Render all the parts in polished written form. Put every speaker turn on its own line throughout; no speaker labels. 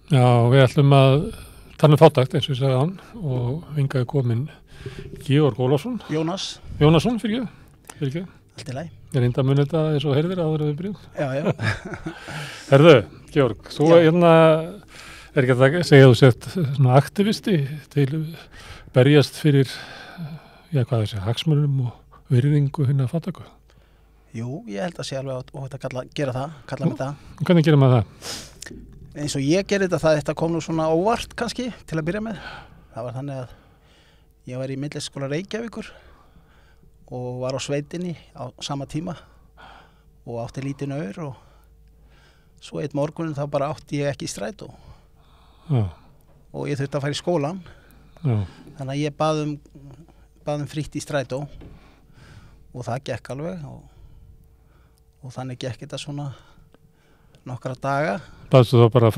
Já, við ætlum að tala fátækt eins og ég sagði hann og hingað er kominn Georg Ólafsson. Jónasson, fyrir ekki.
Allt í lagi.
Ég reynda að muni þetta eins og heyrðir áður að við byrjum.
Já.
Herðu, Georg, þú er ekki að segja að þú sett svona aktivisti til berjast fyrir, hagsmunum og virðingu hinna fátæku?
Jú, ég held að sé alveg óhætt að kalla mig það.
Hvernig gerir maður það?
Eins og ég gerði þetta kom nú svona óvart kannski til að byrja með. Það var þannig að ég var í Myndlistarskóla Reykjavíkur og var á sveitinni á sama tíma og átti lítinn aur og svo einn morguninn þá bara átti ég ekki í strætó.
Já.
Og ég þurfti að fara í skólan.
Já.
Þannig að ég bað um frítt í strætó og það gekk alveg og þannig gekk þetta svona nokkra daga.
Baðstu þá bara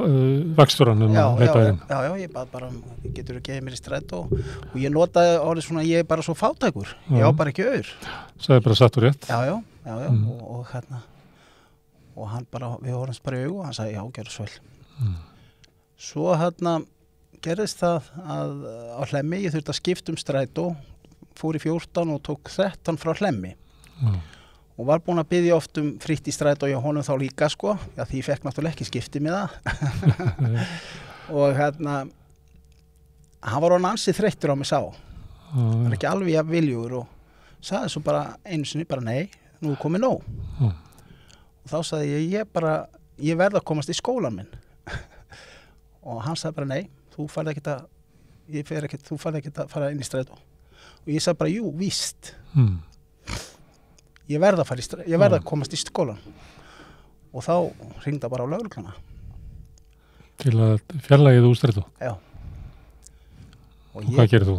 vakstjóran að hleypa þér inn?
Já, ég bað bara getur þú gefið mér í strætó og ég notaði orðið svona, ég er bara svo fátækur, ég á bara ekki aur.
Sagði bara satt og rétt?
Já, og hann bara, við horfumst bara í augu og hann sagði, já, gerðu svo vel. Svo gerðist það að á Hlemmi, ég þurfti að skipta strætó, fór í 14 og tók 13 frá Hlemmi. Og var búin að biðja oft frítt í strætó og honum þá líka sko, já því ég fekk náttúrulega ekki skipti með það. Og hann var orðinn ansi þreyttur á mig sá. Hann var ekki alveg jafn viljugur og sagði svo bara einu sinni bara nei, nú er komið nóg. Og þá sagði ég verð að komast í skólan minn. Og hann sagði bara nei, þú færð ekkert að fara inn í strætó. Og ég sagði bara jú, víst. Ég verð að komast í skólan og þá hringdi bara á lögregluna.
Til að fjarlægja þú úr strætó?
Já.
Og hvað gerir þú?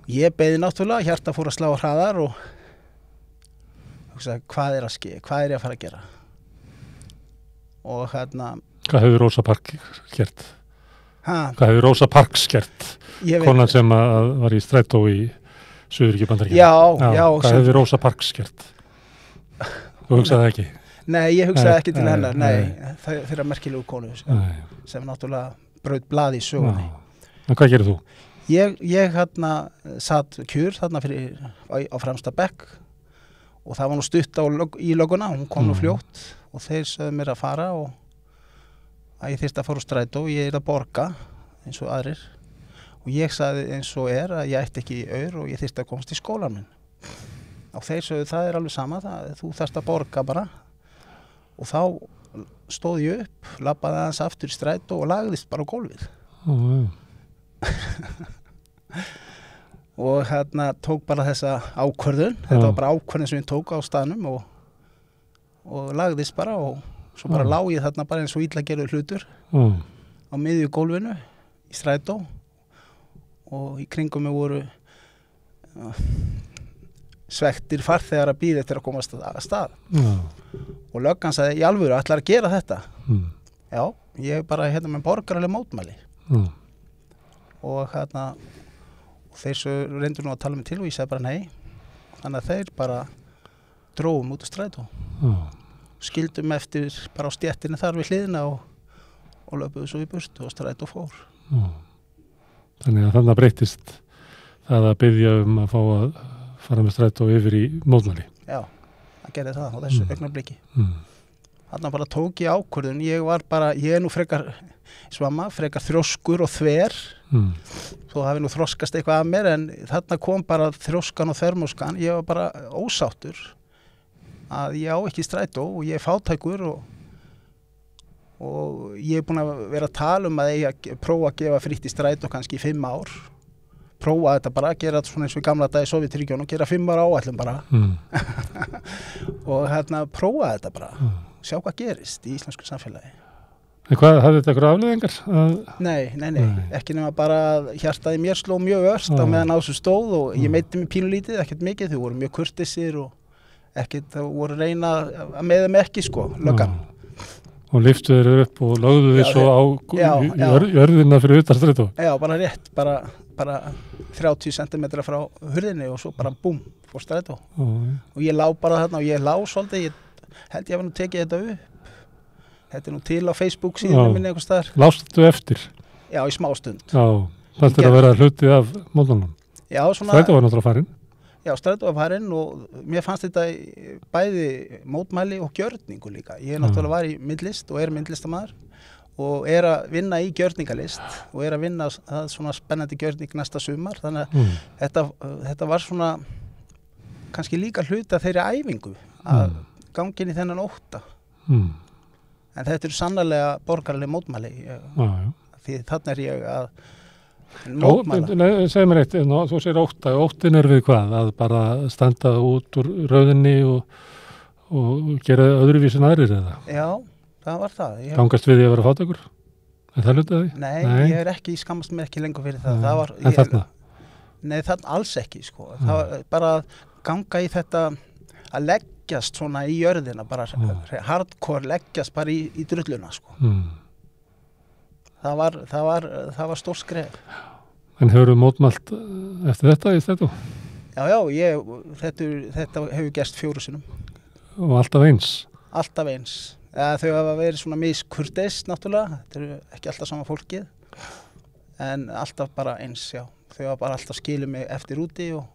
Ég beið náttúrulega, hjarta fór að slá hraðar og hugsaði hvað er að ske, hvað er ég að fara að gera? Og
Hvað hefur Rósa Park gert? Hvað hefur Rósa Parks gert? Konan sem var í strætó í Suðuríki Bandaríkjanna.
Já.
Hvað hefði Rósa Parks gert? Þú hugsaði ekki?
Nei, ég hugsaði ekki til hennar. Nei, þeirra merkilegu konu sem náttúrulega braut blað í sögunni.
En hvað gerir þú?
Ég satt kjur á fremsta bekk og það var nú stutt í lögguna, hún kom nú fljótt og þeir sögðu mér að fara og að ég þyrfti að fara úr strætó og ég að borga eins og aðrir. Og ég sagði eins og að ég ætti ekki aur og ég þyrfti að komast í skólan minn. Og þeir sögðu það er alveg sama, þú þarft að borga bara. Og þá stóð ég upp, labbaði aðeins aftur í strætó og lagðist bara á gólfið. Og tók bara þessa ákvörðun. Þetta var bara ákvörðun sem ég tók á staðnum og lagðist bara og svo bara lá ég þarna bara eins og illa gerður hlutur á miðju gólfinu í strætó. Og í kringum mig voru svektir farþegar að bíða eftir að komast að stað. Og löggan sagði, í alvöru, ætlar að gera þetta? Já, ég bara með borgaraleg mótmæli. Og þeir reyndu nú að tala mig til og ég sagði bara nei. Þannig að þeir bara drófum út á strætó. Skildum eftir bara á stéttinni þar við hliðina og löpuðu svo í burtu og strætó fór.
Þannig að þannig breytist það að biðja að fá að fara með strætó yfir í mótmæli. Já,
það gerði það á þessu augnabliki. Þarna bara tók ég ákvörðun. Ég er nú frekar þrjóskur og þver. Þó hafi nú þroskast eitthvað af mér en þarna kom bara þrjóskan og þvermóskan. Ég var bara ósáttur að ég á ekki strætó og ég er fátækur og ég er búin að vera að tala að prófa að gefa frítt í strætó kannski í 5 ár. Prófa þetta bara, gera þetta svona eins og í gamla dag í Sovétríkjunum og gera 5 ára áætlun bara. Og prófa þetta bara, sjá hvað gerist í íslensku samfélagi.
En hvað, hafði þetta eitthvað afleiðingar?
Nei, ekki nema bara hjartaði mér sló mjög ört á meðan á þessu stóð og ég meiddi mig pínulítið, ekkert mikið, þau voru mjög kurteisir og þau voru að reyna að meiða mig ekki sko, löggan.
Og lyftu þeir upp og lögðu þeir svo á jörðina fyrir utan strætó? Já,
bara rétt, bara 30 cm frá hurðinni og svo bara búm, fór strætó. Og ég lá bara þarna og ég lá svolítið, ég held ég hafi nú tekið þetta upp. Þetta er nú til á Facebook síðan minni einhvers staðar.
Lástu eftir?
Já, í smá stund.
Já, þetta er að vera hluti af mótmælunum.
Já, svona...
Strætó var náttúrulega farinn.
Já, strætó var farinn og mér fannst þetta bæði mótmæli og gjörningu líka. Ég náttúrulega var í myndlist og myndlistamaður og að vinna í gjörningalist og að vinna að svona spennandi gjörning næsta sumar. Þannig að þetta var svona kannski líka hluti af þeirri æfingu að gangin í þennan ótta. En þetta eru sannarlega borgaraleg mótmæli. Því þarna ég að mótmæla.
Segð mér eitt, þú segir ótta. Óttin við hvað? Að bara standa út úr rauðinni og gera öðruvísi en aðrir eða?
Já, það var það.
Gangast við því að vera fátækur? Er það hlutið því?
Nei, ég ekki, skammast mér ekki lengur fyrir það.
En þarna?
Nei, þarna alls ekki, sko. Það var bara að ganga í þetta að leggjast svona í jörðina, bara hardcore leggjast bara í drulluna, sko. Það var stór skref. En
hefur þú mótmælt eftir þetta í þetta?
Já, þetta hefur gerst 4 sinnum.
Og alltaf eins?
Alltaf eins. Þau hafa verið svona miskurteis, náttúrulega. Þetta eru ekki alltaf sama fólkið. En alltaf bara eins, já. Þau hafa bara alltaf skilið mig eftir úti og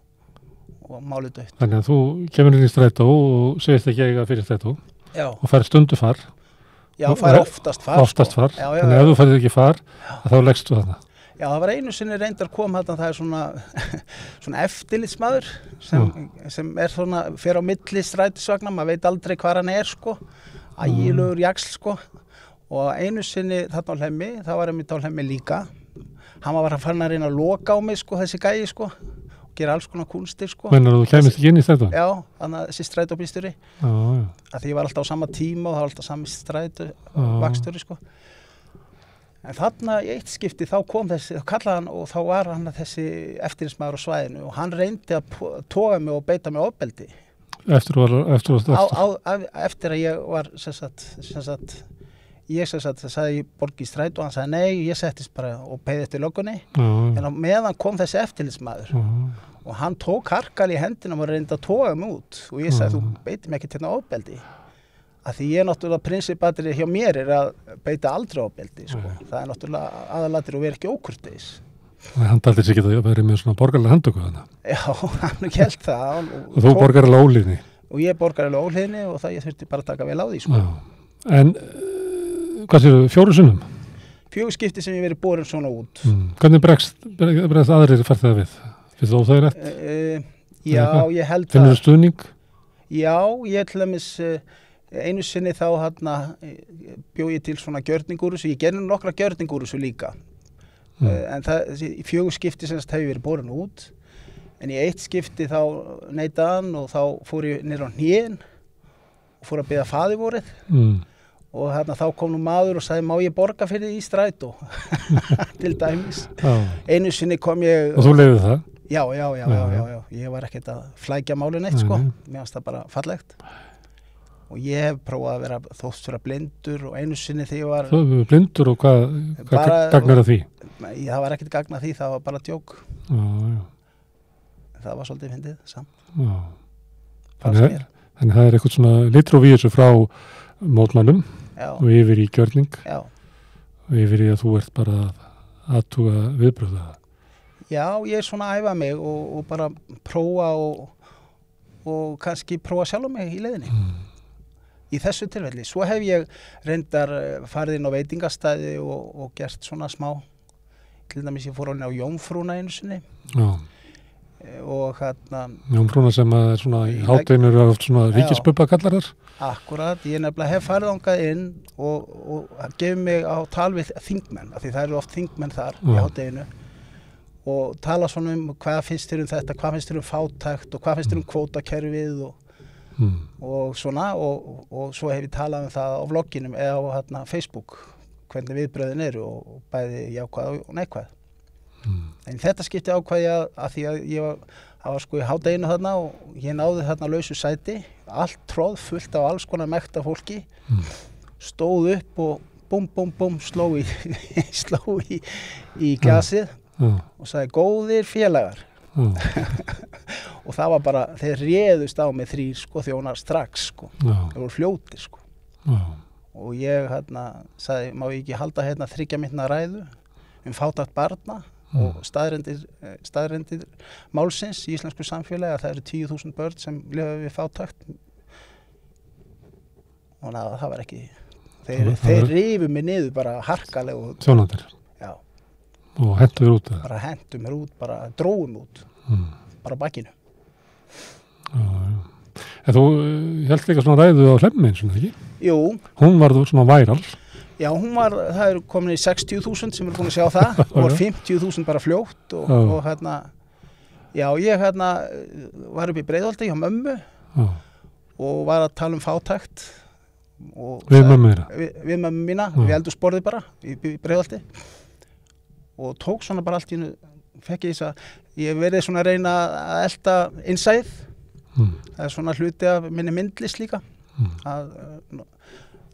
málið dött. Þannig
að þú kemur inn í strætó og segist ekki eiga fyrir strætó. Já. Og fær stundufar.
Já, fær oftast far.
Oftast far. Já. Þannig að ef þú færið ekki far, þá leggst þú þarna.
Já, það var einu sinni reyndar kom þarna, það er svona eftirlitsmaður sem svona fer á milli strætisvagna, maður veit aldrei hvar hann sko. Ægilegur jaxl, sko. Og einu sinni þarna á Hlemmi, það var einmitt á Hlemmi líka. Hann var að fara að reyna að loka á mig, sko, þessi gæi, sko. Gera alls konar kunstir, sko.
Mennar þú kemist ekki inn í strætó?
Já, þannig að þessi strætóbílstjóri. Að því ég var alltaf á sama tíma og það var alltaf sami strætóvagnstjóri, sko. En þarna í eitt skipti þá kom þessi, þá kallaði hann og þá var hann þessi eftirlitsmaður á svæðinu og hann reyndi að toga mig og beita mig ofbeldi.
Eftir
að ég var, ég sagði ég borgi í strætó og hann sagði nei, ég settist bara og beið eftir löggunni. En á meðan kom þessi eftirlitsmaður og hann tók harkal í hendina og reyndi að toga mig út og ég sagði þú beitir mig ekki til ofbeldi. Að því ég náttúrulega prinsipatrið hjá mér að beita aldrei ofbeldi, sko. Það er náttúrulega aðalatrið og vera ekki ókurteis.
Hann taldi sig ekki að vera með svona borgaralega handtöku þarna.
Já, hann hélt það.
Og þú borgaralega óhlýðni.
Og ég borgaralega óhlýðni og það ég þurfti bara að taka vel á því, sko.
En hvað séu, 4 sinnum?
4 skipti sem ég verið borin svona út.
Hvernig bregst aðrir fær það við? Finnst þú óþægilegt?
Já, ég held
Finnur þú stuðning?
Já, ég til dæmis einu sinni þá bjó ég til svona gjörningúrhús, ég gerði nokkra gjörningúrhús líka. En í 4 skipti sem hef ég verið borin út. En í 1 skipti þá neitaði hann og þá fór ég niður á hnén og fór að biðja faðirvorið. Og þá kom nú maður og sagði má ég borga fyrir því í strætó til dæmis. Einu sinni kom ég
og þú leyfði það?
Já, ég var ekkert að flækja málið neitt, sko. Mér fannst það bara fallegt og ég hef prófað að vera þótt fyrir blindur og einu sinni þegar ég var
Þú blindur og hvað gagnar að því?
Það var ekkert gagn að því, það var bara djók. Það var svolítið fyndið samt.
Þannig það er eitthvað svona litrófísu frá mótmælum og yfir í gjörning og yfir í að þú ert bara að athuga viðbrögða.
Já, ég er svona að æfa mig og bara prófa og kannski prófa sjálf mig í leiðinni. Í þessu tilfelli. Svo hef ég reyndar farið inn á veitingastæði og gert svona smá. Til dæmis ég fór á Jómfrúna einu sinni. Og
Jómfrúna sem er svona í hádeginu eru oft svona ríkisbubba kallar þar.
Akkurat, ég nefnilega hef farið þangað inn og gefið mig á tal við þingmenn, af því það eru oft þingmenn þar í hádeginu og tala svona hvað finnst þér þetta, hvað finnst þér fátækt og hvað finnst þér kvótakerfið og svona og svo hef ég talað það á vlogginum eða á Facebook hvernig viðbröðin eru og bæði jákvæð og neikvæð. En þetta skipti ákvæði að því að það var sko í hádeginu þarna og ég náði þarna lausu sæti, allt tróð fullt af alls konar mekta fólki, stóð upp og búm, sló í glasið og sagði góðir félagar. Og það var bara, þeir réðust á mig 3 þjónar strax, þeir voru fljótir. og ég sagði, má ég ekki halda 3 mínútna ræðu fátækt barna og staðreyndir málsins í íslensku samfélagi að það eru 10.000 börn sem lifa við fátækt og það var ekki þeir rifu mig niður bara harkalega
þjónandir og hentu mér út
bara hentu mér út, bara dróum út bara bakkinu
En þú held líka svona ræðu á Hlemmi eins og ekki? Jú Hún var svona væral
Já, það eru komin í 60.000 sem eru búin að sjá það og 50.000 bara fljótt og já, ég var upp í Breiðholti hjá mömmu og var að tala fátækt
við mömmu
við mömmu mína, við eldhúsborði bara í Breiðholti og tók svona bara allt í einu fekk ég verið svona að reyna að elta innsæð það er svona hluti af minni myndlist líka að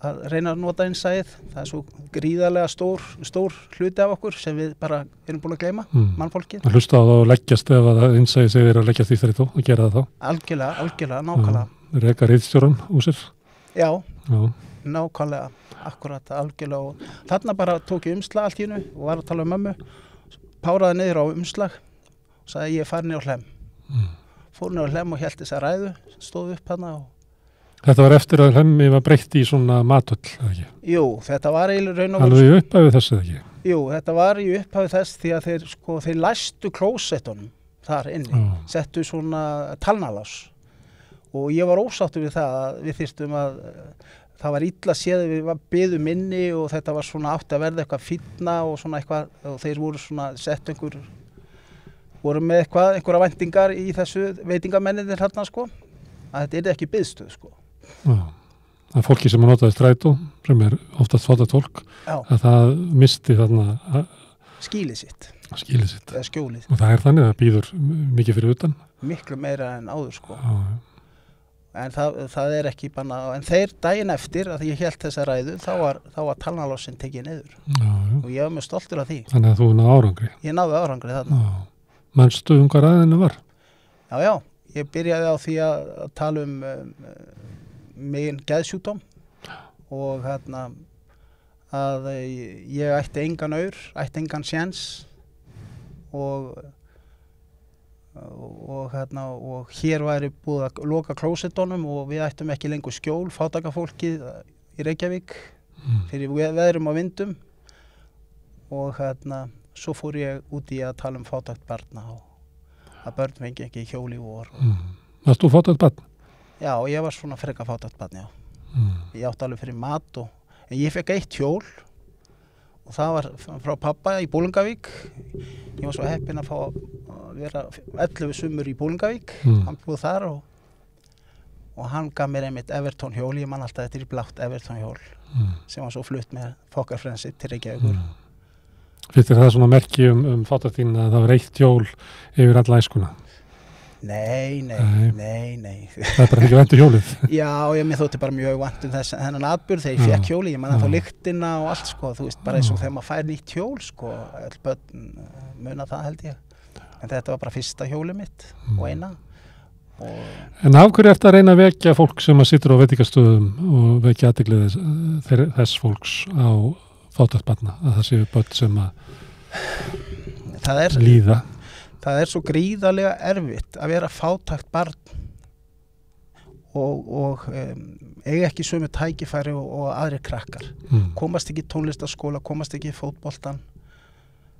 reyna að nota innsæð það er svo gríðarlega stór hluti af okkur sem við bara erum búin að gleyma mannfólkið.
Að hlusta á það og leggjast ef að innsæði segir að leggjast í strætó og gera það þá?
Algjörlega, nákvæmlega.
Reka ritstjóran úr sér?
Já, nákvæmlega, akkurat, algjörlega og þarna bara tók ég umslag allt í einu og var að tala um mömmu, páraði niður á umslag og sagði ég fari niður á Hlemm. Fór niður á Hlemm og hélt þess að ræðu, stóð upp þarna og
Þetta var eftir að Hlemmi var breytt í svona matöll, eða ekki?
Jú, þetta var eiginlega raun og veru.
Alveg í upphafið þess, eða ekki?
Jú, þetta var í upphafið þess því að þeir læstu klósettunum þar inni, settu svona talnalás og ég var ósáttur við það að við þyrstum að það var illa séð við biðum inni og þetta var svona átti að verða eitthvað fínna og svona eitthvað og þeir voru svona sett voru með einhverja væntingar í þessu veitingamennirnir hérna sko að þetta ekki biðstöð sko.
Það er fólki sem notaði strætó sem oftast fátækt fólk að það misti þarna
skýlið sitt
eða
skjólið
og það er þannig að það býður mikið fyrir utan
miklu meira en áður sko en það er ekki bara en þeir daginn eftir að ég hélt þessa ræðu þá var talnalásinn tekið niður og ég var mjög stoltur af því
Þannig að þú náðu árangri
Ég náðu árangri þarna
Manstu hvað ræðinu var?
Já, ég byrjaði á því að tala megin geðsjúkdóm og að ég ætti engan aur, ætti engan séns og hér væri búið að loka klósettunum og við ættum ekki lengur skjól, fátækafólkið í Reykjavík fyrir veðrum og vindum og svo fór ég út í að tala fátækt barna og að börn fengi ekki hjól í vor.
Varst þú fátækt barn?
Já, ég var svona frekar fátækt barn, já. Ég átti alveg fyrir mat en ég fekk 1 hjól og það var frá pappa í Bolungarvík. Ég var svo heppinn að fá að vera 11 sumur í Bolungarvík, hann búið þar og hann gaf mér einmitt Everton hjól, ég man alltaf þetta blátt Everton hjól sem var svo flutt með fokkarfrensi til Reykjavíkur.
Finnst þér það svona merki fátækt þín að það var 1 hjól yfir alla æskuna?
Nei.
Það er bara ekki vænt hjólið? Já,
mér þótti bara mjög vænt þennan atburð þegar ég fékk hjólið, ég man þá lyktina og allt sko, þú veist, bara eins og þegar maður fær nýtt hjól sko, öll börn muna það held ég, en þetta var bara fyrsta hjólið mitt og eina.
En af hverju ertu að reyna að vekja fólk sem að situr á veitingastöðum og vekja athygli þess fólks á fátækt barna, að það séu börn sem að líða?
Það er svo gríðarlega erfitt að vera fátækt barn og eiga ekki sömu tækifæri og aðrir krakkar. Komast ekki í tónlistarskóla, komast ekki í fótboltan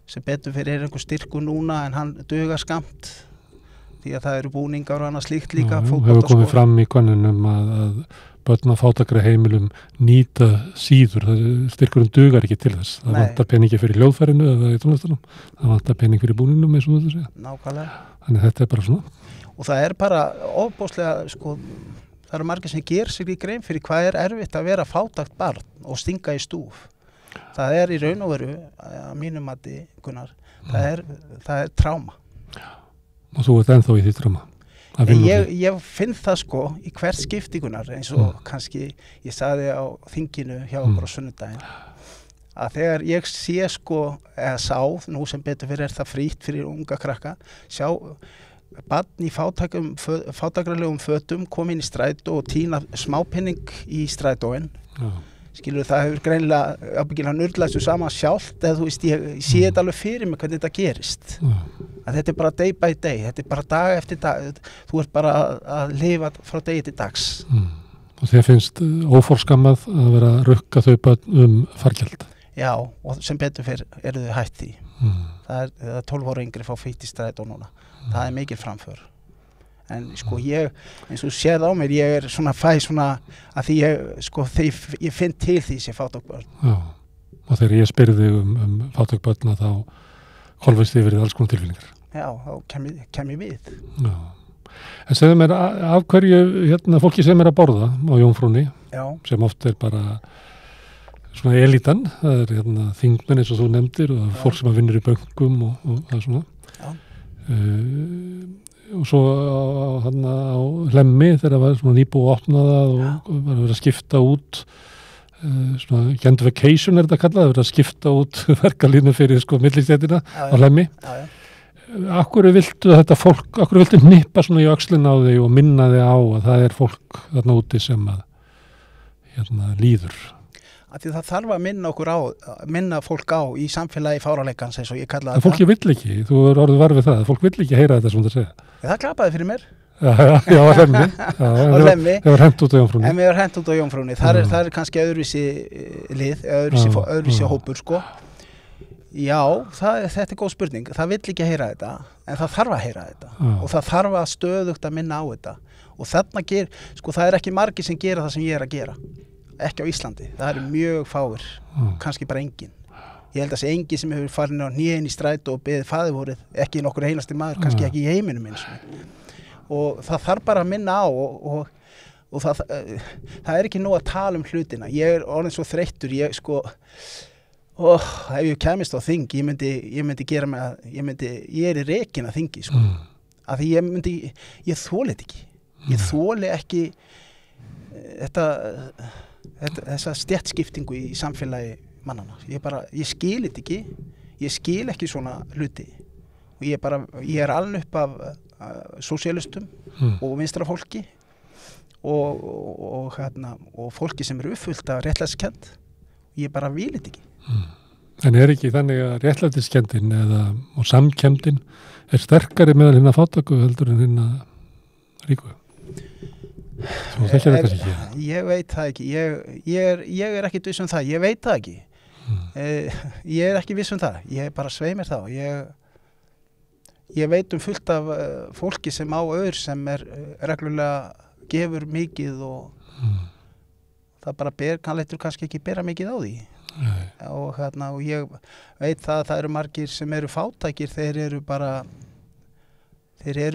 sem betur fyrir einhver styrkur núna en hann dugar skammt því að það eru búningar og annað slíkt líka.
Hefur komið fram í könnunum að börn á fátækra heimilum nýta síður, styrkurinn dugar ekki til þess. Það vantar peningi fyrir hljóðfærinu eða í tónlistunum, það vantar pening fyrir búningnum eins og þetta segja.
Nákvæmlega.
Þannig þetta er bara svona.
Og það er bara ofboðslega, sko, það eru margir sem ger sig í grein fyrir hvað er erfitt að vera fátækt barn og stinga í stúf. Það er í raun og veru, að mínum mati, Gunnar, það er tráma.
Og þú ert ennþá í því tráma?
Ég finn það sko í hvert skiptingunar eins og kannski ég sagði á þinginu hjá okkur á sunnudaginn að þegar ég sé sko eða sá, nú sem betur fyrir það frítt fyrir unga krakka, sjá barn í fátækralegum fötum kom inn í strætó og tína smápenning í strætóin skilur það hefur greinilega ábyggilega nurðlæstu saman sjálft eða þú veist, ég sé þetta alveg fyrir mig hvernig þetta gerist að þetta bara day by day, þetta bara dag eftir dag þú ert bara að lifa frá degi til dags
Og þér finnst óforskammað að vera að rukka þau börn fargjald
Já, og sem betur fyrir eru þau hætt því það er 12 ára yngri fá frítt í strætó núna það er mikil framför en sko ég, eins og séð á mér ég svona fæ svona að því ég finn til því sem fátæk börn
Já, og þegar ég spyrði þig fátæk börn þá hvolfist þið verið alls konar tilfinningar
Já, þá kem ég við
Já, en segðu mér af hverju fólki sem að borða á Jómfrúnni
Já.
Sem oft bara svona elítan, það þingmenn eins og þú nefndir og fólk sem að vinnur í bönkum og það svona og svo á Hlemmi þegar var svona nýbúið opnaða og var verið að skipta út svona gentrification þetta kallað, verið að skipta út verkalínu fyrir millistéttina á Hlemmi Akkur viltu þetta fólk, akkur viltu hnippa svona í öxlin á þig og minna þig á að það er fólk þarna úti sem að líður
Því það þarf að minna fólk á í samfélagi fáraleikans eins og ég kalla
það fólki vill ekki, þú er orðið var við það fólk vill ekki heyra þetta sem það segja
Það klapaði fyrir mér
Já, á Hlemmi Það var hent út á Jómfrúnni
En við erum hent út á Jómfrúnni það er kannski öðruvísi lið öðruvísi hópur Já, þetta er góð spurning það vill ekki heyra þetta en það þarf að heyra þetta og það þarf að stöðugt að minna á þetta og þarna það er ekki margir sem gera það sem ég er að gera ekki á Íslandi, það eru mjög fáir kannski bara engin ég held að sé engin sem hefur farin á hnén í strætó og beðið faðirvorið, ekki nokkur einasti maður kannski ekki í heiminum eins og það þarf bara að minna á og það er ekki nóg að tala um hlutina ég er orðin svo þreyttur ég ef ég kemist á þing ég myndi gera mig ég er í rekin að þingi af því ég þoli þetta ekki ég þoli ekki þessa stéttskiptingu í samfélagi mannana ég skil þetta ekki ég skil ekki svona hluti og ég er alveg upp af sósíalistum og vinstra fólki og fólki sem eru uppfullt af réttlætiskennd ég bara vil þetta ekki
En er ekki þannig að réttlætiskenndin og samkenndin sterkari meðal hinna fátæku heldur en hinna ríku Þú þekkir það kannski ekki
Ég veit það ekki ég er ekki viss um það, ég veit það ekki ég er ekki viss um það ég bara svei mér þá ég veit fullt af fólki sem á sem er reglulega gefur mikið og það bara kannski ekki bera mikið á því og ég veit það eru margir sem eru fátækir þeir eru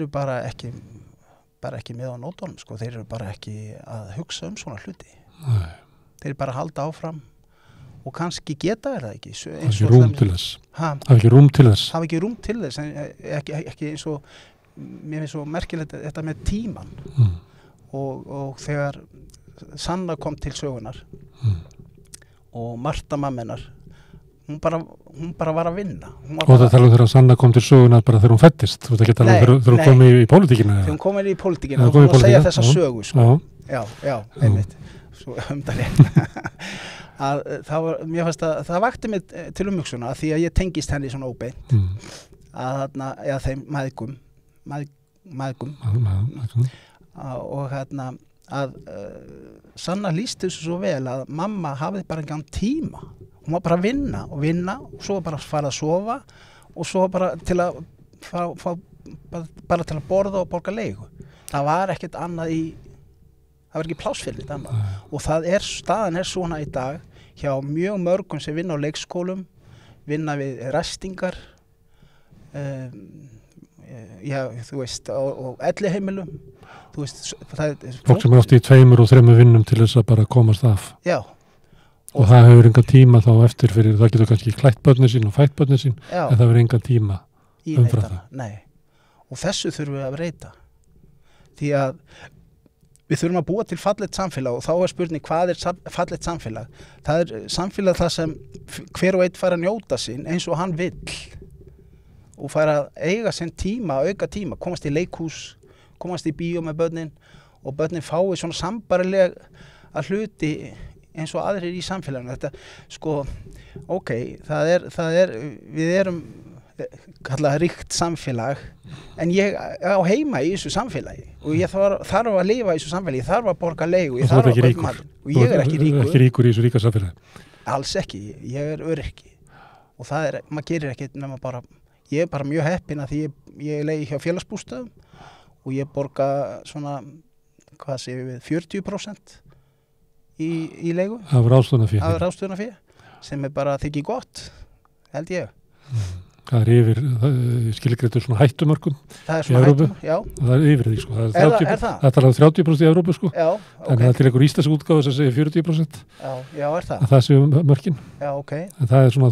bara ekki með á nótunum þeir eru bara ekki að hugsa svona hluti þeir bara halda áfram og kannski geta það ekki
hafa ekki rúm til þess
ekki eins og mér finnst svo merkilegt þetta með tíman og þegar Sanna kom til sögunar og Marta mammenar hún bara var að vinna
og það tala þegar Sanna kom til sögunar bara þegar hún fættist þú veit ekki að tala þegar hún kom í pólitíkina
þegar hún kom í pólitíkina og hún segja þessa sögu já, einmitt svo mér fannst að það vakti mig til umhugsunar því að ég tengist henni svona óbeint að þeim mæðgum og að Sanna lýsti þessu svo vel að mamma hafði bara engan tíma hún var bara að vinna og svo bara fara að sofa og svo bara til að bara til að borða og borga leigu það var ekkert annað það var ekki pláss fyrir þetta annað og staðan er svona í dag hjá mjög mörgum sem vinna á leikskólum vinna við ræstingar þú veist og elliheimilum þú veist
fólk sem er oft í 2 og 3 vinnum til þess að bara komast af
já
og það hefur enga tíma þá eftir fyrir það getur kannski klætt börnin sín og fætt börnin sín en það hefur enga tíma umfram það
og þessu þurfum við að breyta því að við þurfum að búa til fallegt samfélag og þá er spurning hvað er fallegt samfélag það er samfélag það sem hver og einn fær að njóta sín eins og hann vill og fær að eiga sinn tíma, auka tíma komast í leikhús, komast í bíó með börnin og börnin fái svona sambarileg að hluti eins og aðrir í samfélaginu. Þetta, sko, ok, við erum kallað ríkt samfélag, en ég á heima í þessu samfélagi og ég þarf að lifa í þessu samfélagi, ég þarf að borga leigu, ég þarf að borga matinn og ég er ekki ríkur.
Ekki ríkur í þessu ríka samfélagi?
Alls ekki, ég er öryrki og maður gerir ekki nema bara, ég er bara mjög heppinn að því ég leigi hjá félagsbústöðum og ég borga svona, hvað séum við, 40% í leigu. Af
ráðstöfunarfé?
Af ráðstöfunarfé, sem bara þykir gott, held ég.
Það er yfir, skilgreitur svona hættumörkum
það er svona hættum, já.
Það er yfir því, sko.
Er það?
Það er 30% í Evrópu, sko.
Já, ok.
Þannig að það er til einhver íslensk útgáfa sem segir 40%.
Já, er það?
Það séu mörkin.
Já, ok.
En það er svona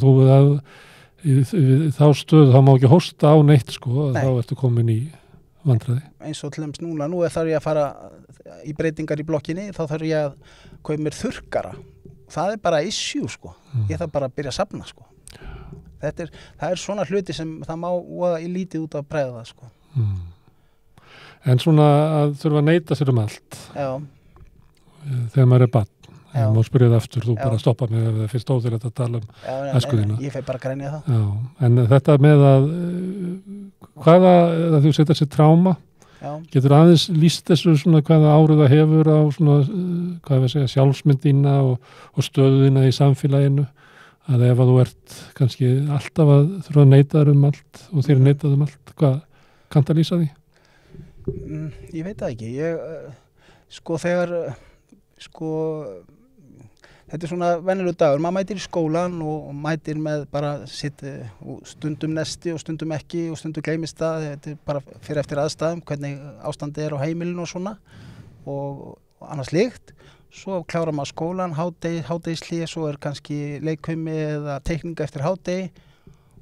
þá stöðu, þá má ekki hósta á neitt, sko. Nei. Þá ertu komin í vandræði.
Eins og til dæmis núna, þarf ég að fara í breytingar í blokkinni, þá þarf ég að kaupa mér þurrkara. Það er bara issue, sko. Ég þarf bara að byrja að safna, sko. Það er svona hluti sem það má lítið út að bregða það, sko.
En svona að þurfa að neita sér allt.
Já.
Þegar maður er barn. Ég má spyrja það aftur, þú bara stoppa mig ef það finnst óþýrlegt að tala æskuðina.
Ég fer bara að grænja það.
Já, en þetta með að þú setja sér tráma, getur aðeins lýst þessu svona hvaða áhrif það hefur á svona, sjálfsmyndina og stöðuna í samfélaginu, að ef að þú ert kannski alltaf að þurfa að neita þér allt og þér neitað allt, hvað kanntu að lýsa því?
Ég veit það ekki. Þetta er svona venjulegur dagur. Maður mætir í skólan og mætir með bara sitt stundum nesti og stundum ekki og stundum gleymist það. Þetta er bara fyrir eftir aðstæðum, hvernig ástandið er á heimilinu og svona og annars líkt. Svo klárar maður skólan, hádegishlé, svo er kannski leikfimi eða teikninga eftir hádegi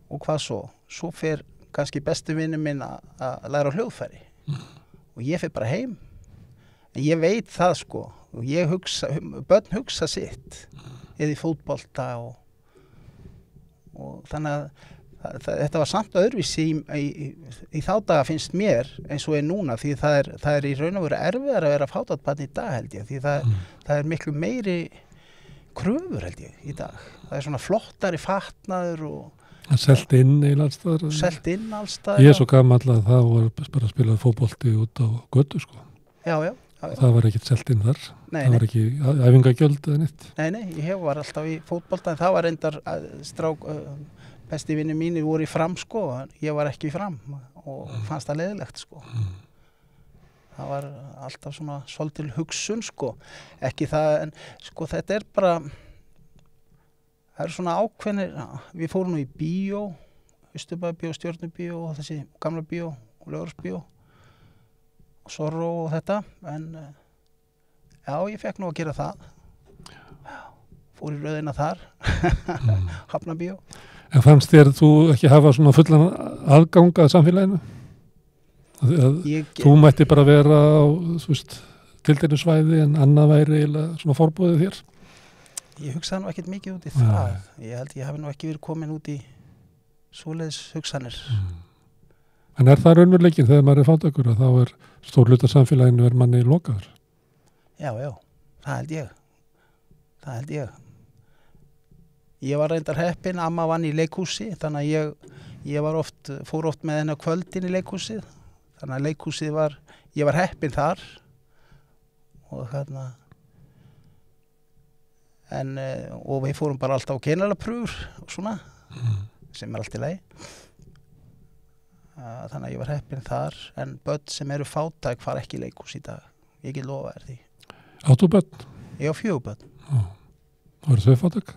og hvað svo? Svo fer kannski besti vinur minn að læra á hljóðfæri og ég fer bara heim. En ég veit það, sko, og börn hugsa sitt eða í fótbolta og þannig að þetta var samt öðruvísi í þá daga finnst mér eins og er núna, því það er í raun og veru erfiðar að vera fátækt barn í dag, held ég, því það er miklu meiri kröfur, held ég, í dag. Það er svona flottari fatnaður og
selt inn í allstaðar.
Selt inn allstaðar.
Ég er svo gamall að það var bara að spila fótbolti út á götu, sko.
Já.
Það var ekkert selt inn þar.
Nei.
Það var ekki æfingagjöld eða neitt.
Nei, ég var alltaf í fótbolta, en það var reyndar besti vinir mínir voru í Fram, sko, ég var ekki í Fram og fannst það leiðilegt, sko. Það var alltaf svona svolítil hugsun, sko. Ekki það, en sko þetta er bara, það er svona ákveðnir, við fórum nú í bíó, Austurbæjarbíó, Stjörnubíó og þessi gamla bíó og Laugarsbíó og Sorró og þetta, en já, ég fekk nú að gera það. Fór í röðina þar, Hafnarbíó.
En fannst þér þú ekki hafa svona fullan aðgang að samfélaginu? Þú mætti bara vera á, tildinu svæði en annað væri svona forbúðið þér?
Ég hugsaði nú ekkert mikið út í það. Ég held ég hafi nú ekki verið komin út í svoleiðis hugsanir.
En er það raunveruleikinn þegar maður er fátækur að þá er stór hluta samfélaginu manni lokaður? Já,
það held ég. Ég var reyndar heppinn, amma vann í leikhúsi, þannig að ég fór oft með henni á kvöldin í leikhúsið. Þannig að leikhúsið ég var heppinn þar og þarna, og við fórum bara alltaf á kennaraprufur og svona, sem er allt í lagi. Þannig að ég var heppinn þar, en börn sem eru fátæk fara ekki í leikhús í dag. Ég get lofa þér því.
Áttu börn?
Ég á 4 börn.
Voru þau fátæk?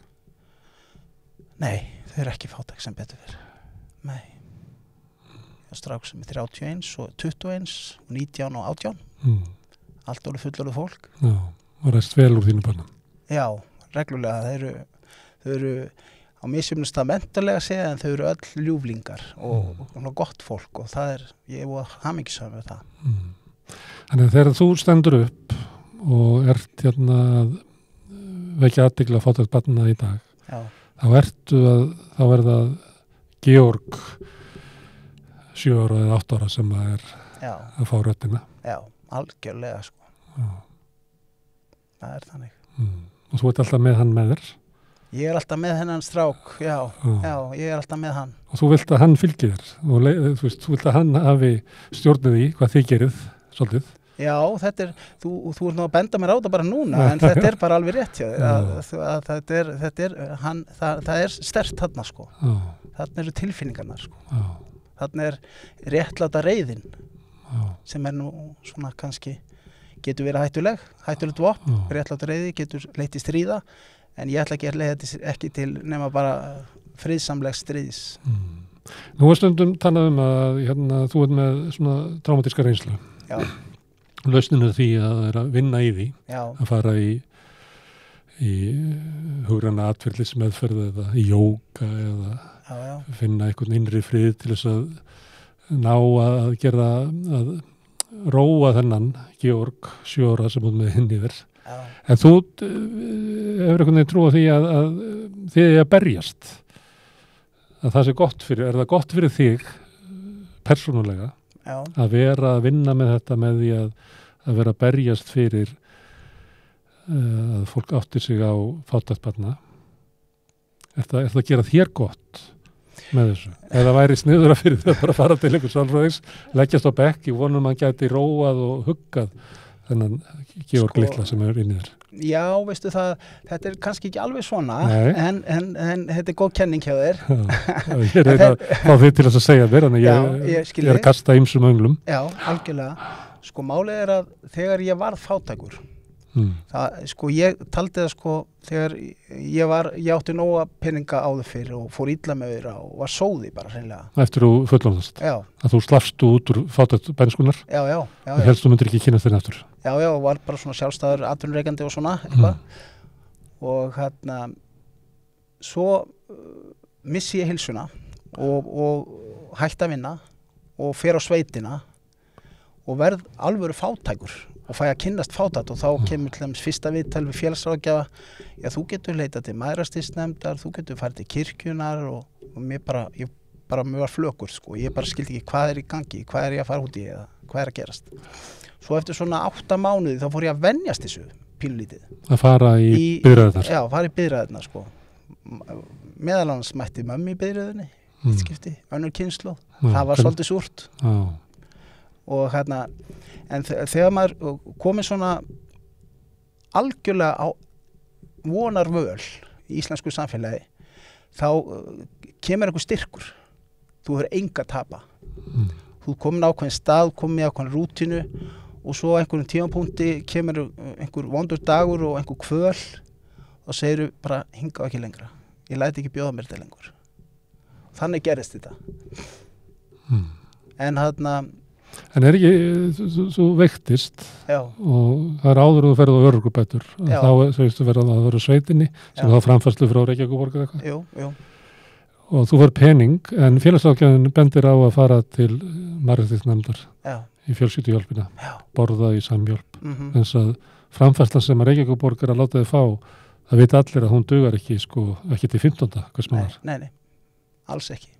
Nei, þau eru ekki fátæk sem betur fyrir. Nei. Ég á strák sem er 31 og 21 og 19 og 18. Allt orðið fullorðið fólk.
Já, og rest vel úr þínu börnum.
Já, reglulega. Þau eru á misjöfnum stað menntalega segja, en þau eru öll ljúflingar og gott fólk og ég er hamingjusöm með það.
Þannig að þegar þú stendur upp og ert hérna að vekja athygli á fátækt barna í dag, þá er það Georg 7 ára eða 8 ára sem er að fá röddina.
Já, algjörlega, sko.
Já.
Það er þannig.
Og þú ert alltaf með hann með þér?
Ég alltaf með hennan strák, já, ég alltaf með hann.
Og þú vilt að hann fylgi þér og þú vilt að hann hafi stjórnið í hvað þið gerið, svolítið?
Já, þetta þú ert nú að benda mér á það bara núna, en þetta bara alveg rétt hjá þér. Það sterkt þarna, sko. Þarna eru tilfinningarnar, sko. Þarna réttláta reiðin, sem nú svona kannski getur verið hættulegt vopn, réttláta reiði getur leitt í stríða, en ég ætla ekki að leiða þetta ekki til nema bara friðsamlegs stríðs.
Nú stundum talað að þú ert með svona traumatíska reynslu.
Já.
Lausnin því að vinna í því, að fara í hugræna atferlismeðferð eða í jóga eða finna einhvern innri frið til þess að ná að róa þennan Georg 7 ára sem út með hinn yfir. En þú hefur einhvern veginn trú á því að þið er að berjast, að það sé gott fyrir, það gott fyrir þig persónulega að vera að vinna með þetta með því að vera að berjast fyrir að fólk áttir sig á fátækt barna? Er það að gera þér gott með þessu? Eða væri sniðura fyrir því að bara fara til einhvers sálfræðings, leggjast á bekk í vonum að gæti róað og huggað þennan Georg litla sem inn í þér?
Já, veistu það, þetta kannski ekki alveg svona, en þetta góð kenning hjá þér.
Ég reyna að fá þig til þess að segja mér, en ég að kasta ýmsum önglum.
Já, algjörlega. Sko, málið að þegar ég varð fátækur, ég taldi það þegar ég átti nóga peninga áður fyrir og fór illa með þeirra og var sóði bara hreinlega.
Eftir þú fullorðast?
Já. Að
þú slafstu út úr fátækt benskunar?
Já.
Og helst þú myndir ekki kynast þér aftur?
Já, og var bara svona sjálfstæður atvinnurekandi og svona, eitthvað. Og svo missi ég heilsuna og hætti að vinna og fer á sveitina og verð alvöru fátækur og fæ að kynnast fátækt og þá kemur til dæmis fyrsta viðtal við félagsráðgjafa. Já, þú getur leitað til mæðrastyrksnefndar, þú getur farið til kirkjunar og mér var flökur, sko. Ég bara skildi ekki hvað í gangi, hvað ég að fara út í eða hvað að gerast. Svo eftir svona 8 mánuði þá fór ég að venjast þessu pínlítið. Að fara í biðræðirnar? Já, fara í biðræðirnar, sko. Meðal annars mætti mömmu í biðræðinni, eitt skipti, önnur kynslóð. Það var svolítið súrt. Og en þegar maður komið svona algjörlega á vonarvöl í íslensku samfélagi, þá kemur einhver styrkur. Þú hefur enga að tapa. Þú komin á ákveðin stað, komin í ákveðin rútínu og svo á einhverjum tímapunkti kemur einhver vondur dagur og einhver kvöl og segir bara hingað ekki lengra. Ég læti ekki bjóða mér þetta lengur. Þannig gerist þetta. En ekki, þú veiktist og það áður og þú ferð á örorkubætur. Þá segist þú verið að vera sveitinni sem þá framfærslu frá Reykjavíkurborg eða eitthvað. Jú. Og þú var pening, en félagsráðgjafinn bendir á að fara til mannréttindasnefndar í fjölskylduhjálpina, borða í samhjálp. Eins að framfærslan sem að Reykjavíkurborg að láta þið fá, það veit allir að hún dugar ekki, ekki til 15. Hvers maður? Nei, alls ekki.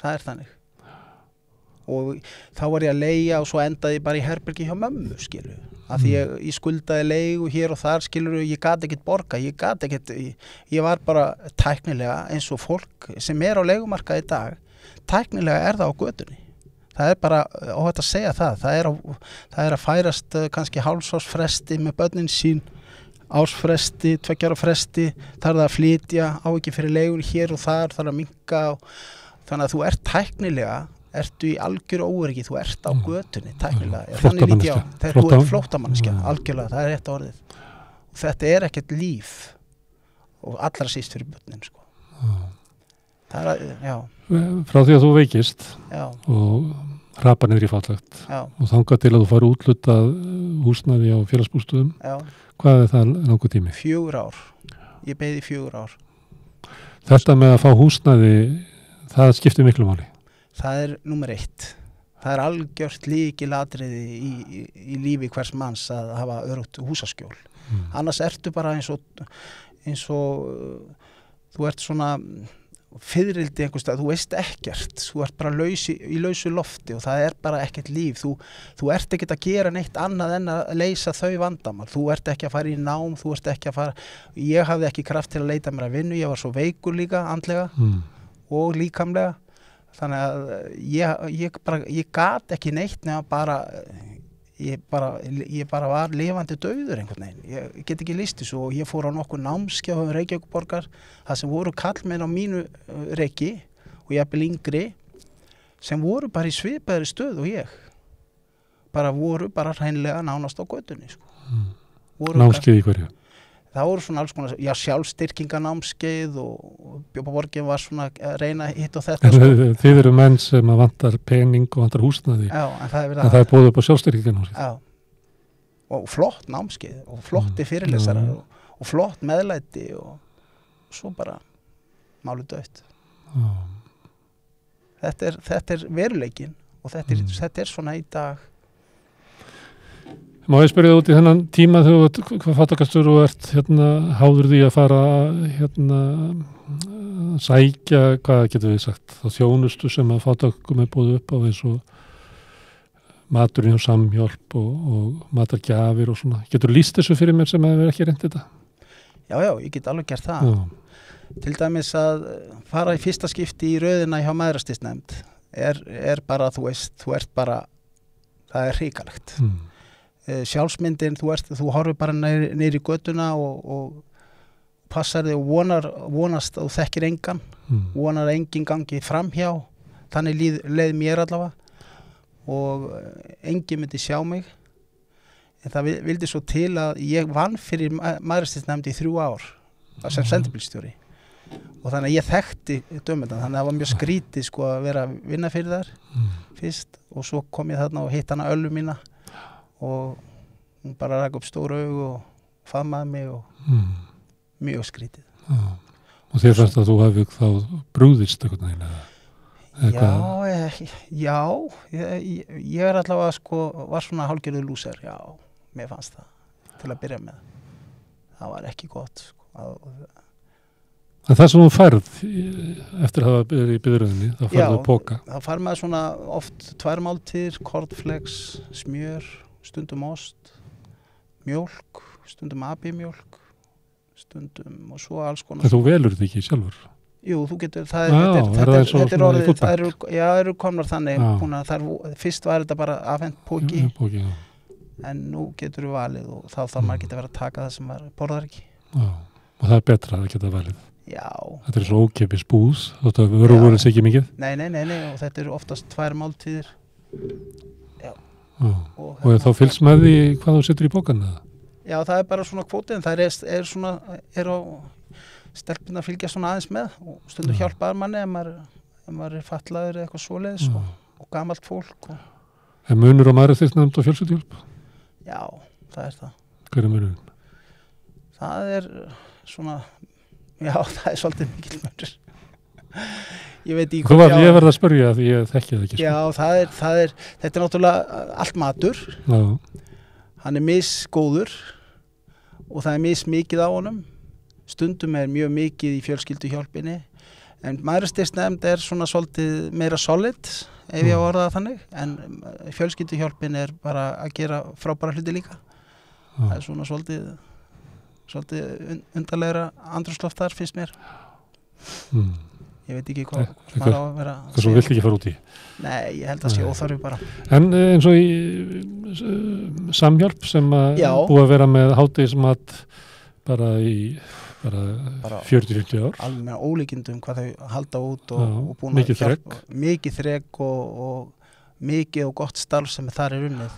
Það er þannig. Og þá var ég að leigja og svo endaði ég bara í herbergi hjá mömmu, skilur. Af því ég skuldaði leigu hér og þar, skilur, ég gat ekkert borga, ég var bara tæknilega eins og fólk sem á leigumarkaði í dag, tæknilega það á götunni. Það bara óhætt að segja það er að færast kannski hálfsársfresti með börnin sín, ársfresti, 2 ára fresti, þarf það að flytja, á ekki fyrir leigun hér og þar, þarf að minnka, þannig að þú tæknilega ertu í algjöru óöryggi, þú ert á götunni tæknilega, þannig lít ég á þegar þú ert flóttamanneskja, algjörlega, það er rétt orðið og þetta er ekkert líf og allra síst fyrir börnin, sko. Frá því að þú veikist og hrapa niður í fátækt og þangað til að þú fari útlutað húsnæði á félagsbústöðum, hvað er það langur tími? 4 ár, ég beið í 4 ár. Þetta með að fá húsnæði, það skiptir miklu máli? Það er númer 1. Það er algjört lykilatriði í lífi hvers manns að hafa öruggt húsaskjól. Annars ertu bara eins og þú ert svona fiðrildi einhvers stað, þú veist ekkert, þú ert bara í lausu lofti og það bara ekkert líf, þú ert ekkert að gera neitt annað en að leysa þau vandamál, þú ert ekki að fara í nám, þú ert ekki að fara, ég hafði ekki kraft til að leita mér að vinnu, ég var svo veikur líka andlega og líkamlega, þannig að ég gat ekki neitt nema bara ég bara var lifandi dauður einhvern veginn, ég get ekki lýst þessu og ég fór á nokkuð námskeið á Reykjavíkurborgar, það sem voru kallmenn á mínu reki og jafnvel yngri sem voru bara í svipaðri stöð og ég voru hreinlega nánast á götunni sko.
Námskeið í hverju?
Það voru svona alls konar, sjálfstyrkinganámskeið og borgin var svona að reyna hitt og þetta.
En þið eru menn sem að vantar pening og vantar húsnæði.
Já, en það
er búið upp á sjálfstyrkinganámskeið.
Já, og flott námskeið og flotti fyrirlesara og flott meðlæti og svo bara málið dautt. Þetta veruleikinn og þetta svona í dag.
Má ég spyrja út í þennan tíma þegar hvað fátækastur og ert háður því að fara sækja, hvað getur við sagt, þá þjónustu sem að fátækum búið upp á eins og maturinn og samhjálp og matargjafir og svona. Getur lýst þessu fyrir mér sem hefur ekki reynt þetta?
Já, ég get alveg gert það. Til dæmis að fara í fyrsta skipti í röðina hjá Mæðrastyrksnefnd er bara, þú ert bara, það er hrikalegt. Sjálfsmyndin, þú horfir bara niður í götuna og passar þig og vonast að þú þekkir engan, vonar að enginn gangi framhjá, þannig leið mér allavega og enginn myndi sjá mig, en það vildi svo til að ég vann fyrir Mæðrastyrksnefnd í 3 ár sem sendibílstjóri og þannig að ég þekkti dömundan, þannig að það var mjög skrítið sko að vera að vinna fyrir þar fyrst og svo kom ég þarna og hitt hana Öllu mína og hún bara rak upp stóru augu og faðmaði mig og mjög skrítið.
Og þér fannst að þú hefði þá brúðist einhvern veginn
Já, ég allavega sko, var svona hálfgerður lúser, já, mér fannst það til að byrja með. Það var ekki gott sko.
En það sem þú færð eftir að hafa byrjað í biðröðinni, þá færðu póka? Já,
þá fær maður svona oft 2 máltíðir, kornflex, smjör, stundum ost, mjólk, stundum AB-mjólk, stundum og svo alls konar.
En þú velur þetta ekki sjálfur?
Jú, þú getur, þetta er orðið, það eru komnar þannig, fyrst var þetta bara afhent póki, en nú getur við valið og þá þarf maður geta verið að taka það sem maður borðar ekki.
Já, og það er betra að geta valið.
Já. Þetta
er svo ókeypis bús, þetta verður voruð sér ekki mikið?
Nei, og þetta eru oftast 2 máltíðir. Já.
Og þá fylgst með því hvað þú setur í bókan?
Já, það er bara svona kvótið, en það er svona, á stelpuna að fylgja svona aðeins með og stundum hjálpaðar manni ef maður er fatlaður eða eitthvað svoleiðis og gamalt fólk.
En munur á Mæðrastyrksnefnd og fjölskylduhjálp?
Já, það er það.
Hver er munurinn?
Það er svona, já, það er svolítið mikil munur. Ég veit ekki hvað.
Ég verð að spyrja því ég þekki það ekki.
Já, þetta er náttúrulega allt matur. Já. Hann er misgóður og það er mismikið á honum. Stundum er mjög mikið í fjölskylduhjálpinni. En Mæðrastyrksnefnd er svona svolítið meira solid, ef ég orða það þannig. En fjölskylduhjálpin er bara að gera frábæra hluti líka. Það er svona svolítið undarlegra andrúmsloft þar finnst mér. Ég veit ekki hvað maður á að vera að segja.
Hvað svo vilt ekki fara út í?
Nei, ég held að sé óþarfi bara.
En eins og í samhjálp sem að búið að vera með hádegismat bara í 40-50 ár.
Alveg með ólíkindum hvað þau halda út og búin
að hjálpa.
Mikið þrek og mikið og gott starf sem þar er unnið.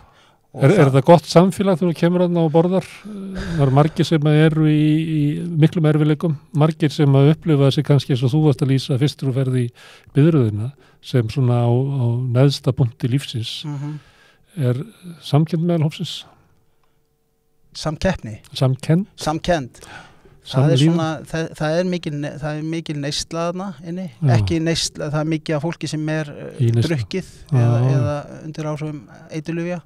Er þetta gott samfélag þegar þú kemur þarna og borðar? Það eru margir sem eru í miklum erfiðleikum, margir sem að upplifa sig kannski eins og þú varst að lýsa fyrstur og ferði í biðröðina sem svona á neðsta punkti lífsins. Er samkennd meðal hópsins?
Samkeppni?
Samkennd.
Það er mikil neysla þarna inni, ekki neysla, það er mikið af fólki sem er drukkið eða undir áhrifum eiturlyfja.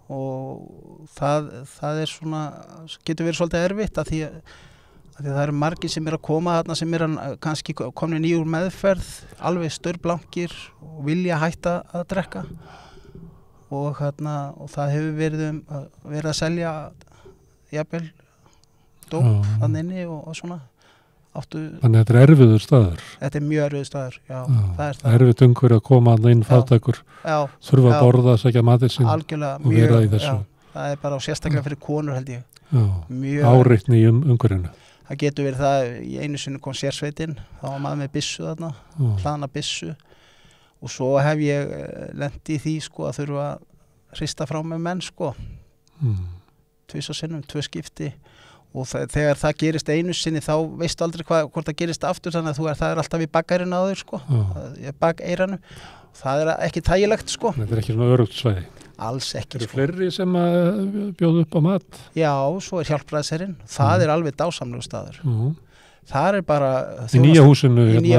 Og það er svona, getur verið svolítið erfitt að því Því það eru margir sem að koma þarna sem kannski komni nýjur meðferð, alveg störblankir og vilja hætta að drekka og það hefur verið að selja jafnvel dóp þannig inni og svona.
Þannig að þetta erfiður staður.
Þetta mjög erfiður staður, já. Það það.
Erfitt umhverju að koma að inn fátækur, þurfa að borða, sækja matið sinn og vera í þessu.
Já, það bara sérstaklega fyrir konur held ég.
Áreitni í umhverjunu.
Það getur verið það, í einu sinni kom sérsveitin, þá var maður með byssu þarna, hlaðna byssu og svo hef ég lent í því sko að þurfa að hrista frá með menn sko. 2 sinnum, 2 skipti. Og þegar það gerist einu sinni þá veistu aldrei hvort það gerist aftur þannig að það alltaf í bakærinu á þau sko, bakeiranu. Það ekki þægilegt sko.
Þetta ekki svona öruggt svæði?
Alls ekki
sko. Fleiri sem bjóða upp á mat?
Já, svo Hjálpræðisherinn. Það alveg dásamlegur staður. Það bara...
Í nýja húsinu við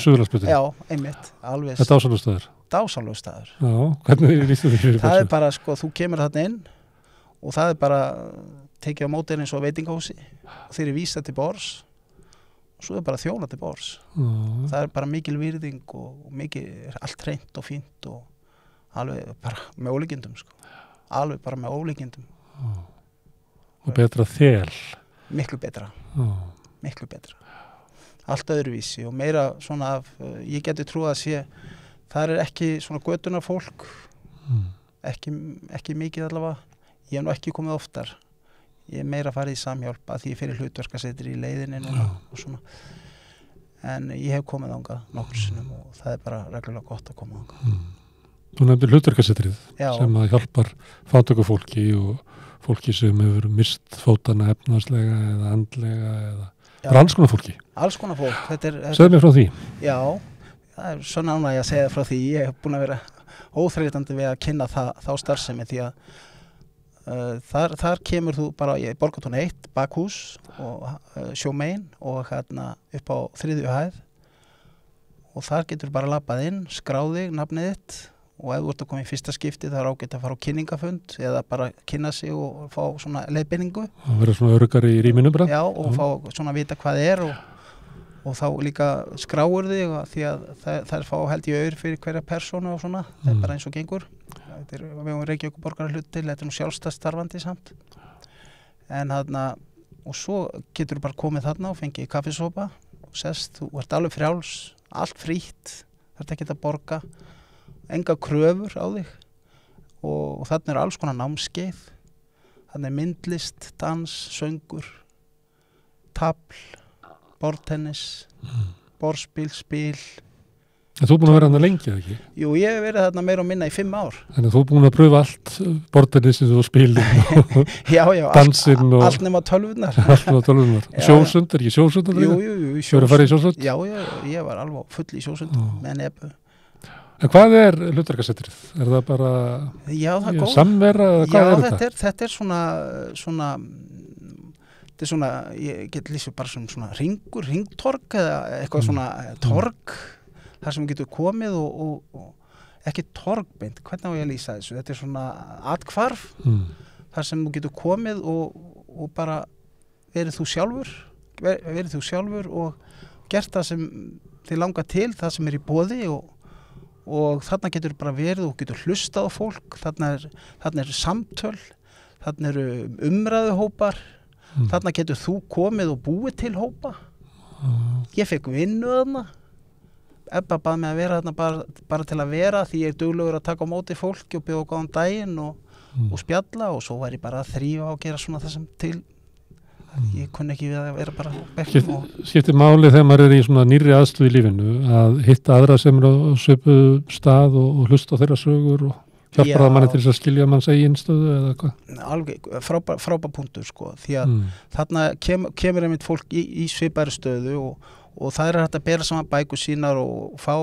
Suðurlandsbrautinni?
Já, einmitt. Alveg.
Þetta dásamlegur staður?
Dásamlegur staður.
Já, hvernig lýstu því fyrir þessu?
Það bara sko, þú kemur þarna inn og það bara... tekið á móti eins og veitingahúsi og þeir vísa til borðs og svo bara þjóna til borðs. Það bara mikil virðing og mikil allt hreint og fínt og alveg bara með ólíkindum sko. Alveg bara með ólíkindum.
Og betra þel?
Miklu betra. Miklu betra. Allt öðruvísi og meira svona ég geti trúið að sé það ekki svona götunar fólk ekki mikið allavega. Ég hef nú ekki komið oftar. Ég meira farið í samhjálp að því ég fyrir hlutverkasetri í leiðinni núna og svona. En ég hef komið þangað nokkur sinnum og það bara reglulega gott að koma þangað.
Þú nefndir hlutverkasetrið sem að hjálpar fátæku fólki og fólki sem hefur mist fótana efnaðslega eða andlega eða alls konar fólki.
Alls konar fólk.
Segðu mér frá því.
Já, það svo ánægja að segja frá því. Ég hef búin að vera óþreytandi við að kynna þá starfsemi því að þar kemur þú bara í Borgartún 1 bakhús og sjómein og upp á 3. hæð og þar getur bara labbað inn, skráðig, nafnið þitt og ef þú ert að koma í fyrsta skipti það ágætt að fara á kynningafund eða bara kynna sig og fá svona leiðbeiningu
og vera svona öruggari í rýminu bara
já og fá svona vita hvað og þá líka skráur þig því að það fá held ég auður fyrir hverja persónu og svona það bara eins og gengur. Við höfum Reykjavík borgar hlut til, þetta nú sjálfstætt starfandi samt. En og svo getur þú bara komið þarna og fengið kaffisopa og sest, þú ert alveg frjáls, allt frítt, þarft ekki að borga, enga kröfur á þig og þarna alls konar námskeið, þarna myndlist, dans, söngur, tafl, borðtennis, borðspil, spil.
En þú búin að vera þarna lengi, eða ekki?
Jú, ég hef verið þarna meira og minna í 5 ár.
Þannig að þú búin að pröfa allt, borðtennisins og spilin og dansinn og...
Allt nema tölvunar.
Allt nema tölvunar. Sjósund, ekki sjósund?
Jú.
Þú eru að fara í sjósund?
Já, ég var alveg full í sjósund með nebu.
En hvað hlutverkasetrið? Það bara samvera?
Já, þetta svona þetta svona, ég get lýsið bara svona ringtorg eða eitthvað svona torg þar sem getur komið og ekki torgbind, hvernig á ég að lýsa þessu? Þetta svona athvarf þar sem þú getur komið og bara verið þú sjálfur og gert það sem þið langar til, það sem í boði og þarna getur bara verið og getur hlustað á fólk, þarna samtöl, þarna umræðuhópar, þarna getur þú komið og búið til hópa. Ég fekk vinnu þarna. Ebba bað mig að vera þarna bara til að vera því ég duglegur að taka á móti fólki og bjóða góðan daginn og spjalla og svo var ég bara að þrífa og gera svona það sem til ég kunni ekki við að vera bara
Skiptir máli þegar maður í svona nýrri aðstöðu í lífinu að hitta aðra sem á svipuð stað og hlusta á þeirra sögur og hjálpar það manni til þess að skilja manns eigin stöðu eða hvað? Alveg,
frábær punktur sko, því að þarna kemur einmitt fólk í svipari stöðu og það hægt að bera saman bækur sínar og fá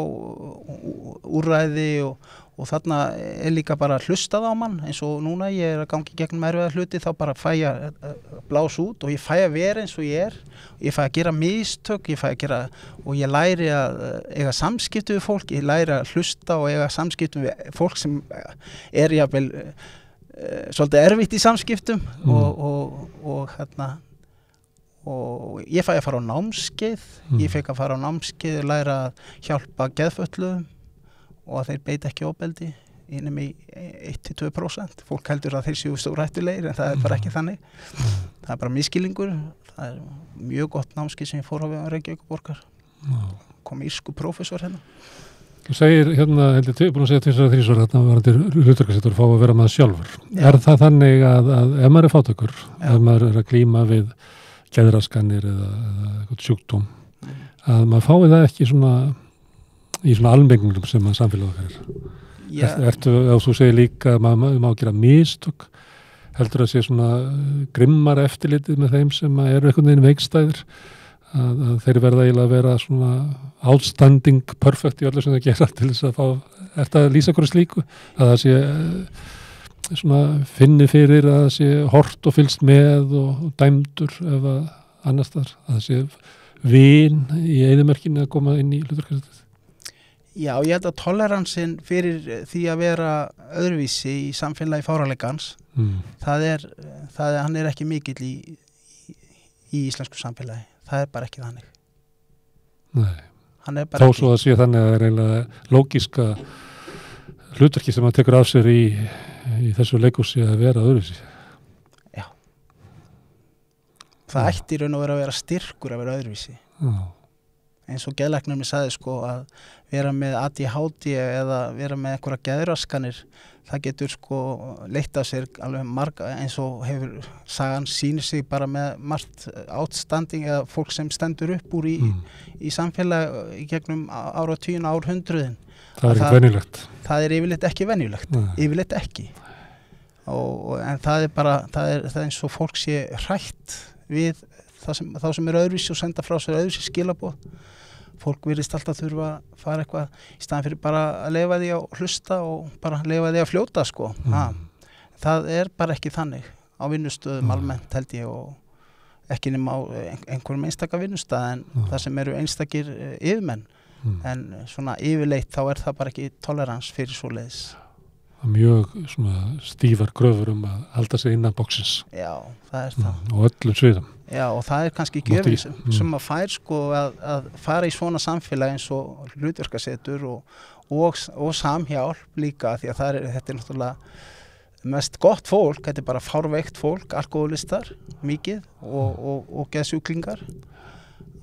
úrræði og þarna líka bara hlustað á mann eins og núna ég að gangi gegnum erfiða hluti þá bara fæ ég að blás út og ég fæ að vera eins og ég fæ að gera mistök, og ég læri að eiga samskipti við fólk, ég læri að hlusta og eiga samskipti við fólk sem jafnvel svolítið erfitt í samskiptum og og ég fæ að fara á námskeið, ég fekk að fara á námskeið og læra að hjálpa geðfötluðum og að þeir beita ekki ofbeldi innum í 1-2%. Fólk heldur að þeir séu stórhættulegir en það bara ekki þannig. Það bara misskilningur. Það mjög gott námskeið sem ég fór á við Reykjavíkurborgar. Kom írsku prófessor hérna.
Þú segir hérna, búin að segja 2-3 hérna varandi hlutverkasettur fá að vera maður sjálfur. Já. Það þannig að ef maður er fátækur, ef maður er að glíma við geðraskanir eða eitthvað sjúkdóm, að maður fái það ekki svona í svona almenningnum sem að samfélag okkar Ertu, ef þú segir líka að maður má gera mistök, heldur að sé svona grimmar eftirlitið með þeim sem eru einhvern veginn veikstæðir, að þeir verða eiginlega að vera svona outstanding, perfect í öllu sem það gera til þess að fá, ertu að lýsa hverju slíku, að það sé svona finni fyrir að það sé hort og fylgst með og dæmdur ef að annars þar, að það sé vin í eyðimerkinu að koma inn í hlutverkasetið?
Já, ég held að toleransinn fyrir því að vera öðruvísi í samfélagi fáránleikans, hann er ekki mikill í íslensku samfélagi. Það er bara ekki þannig.
Nei. Þá svo að sé þannig að það er eiginlega lógíska hlutverki sem hann tekur af sér í þessu leikhúsi að vera öðruvísi.
Já. Það ætti í raun og vera styrkur að vera öðruvísi. Já. Eins og geðlæknirinn sagði sko að vera með ADHD eða vera með einhverja geðraskanir, það getur sko leitt af sér alveg marga, eins og hefur sagan sýnir sig bara með margt outstanding eða fólk sem stendur upp úr í samfélag í gegnum áratugin, árhundruðin.
Það er ekki venjulegt.
Það er yfirleitt ekki venjulegt, yfirleitt ekki. En það er bara, það er eins og fólk sé hrætt við þá sem eru öðruvísi og senda frá sér öðruvísi skilaboð. Fólk virðist alltaf þurfa að fara eitthvað í staðan fyrir bara að leyfa því að hlusta og bara leyfa því að fljóta sko. Það er bara ekki þannig á vinnustöðum almennt held ég og ekki nema á einhverjum einstaka vinnustað en það sem eru einstakir yfirmenn. En svona yfirleitt þá er það bara ekki tolerans fyrir svoleiðis.
Mjög svona stífar kröfur að halda sig innan boxins.
Já, það er það.
Og öllum sviðum.
Já, og það er kannski gjöfin sem að fær sko að fara í svona samfélag eins og hlutverkasetur og samhjálp líka því að þetta er náttúrulega mest gott fólk, þetta er bara fárveikt fólk, alkohólistar, mikið og geðsjúklingar.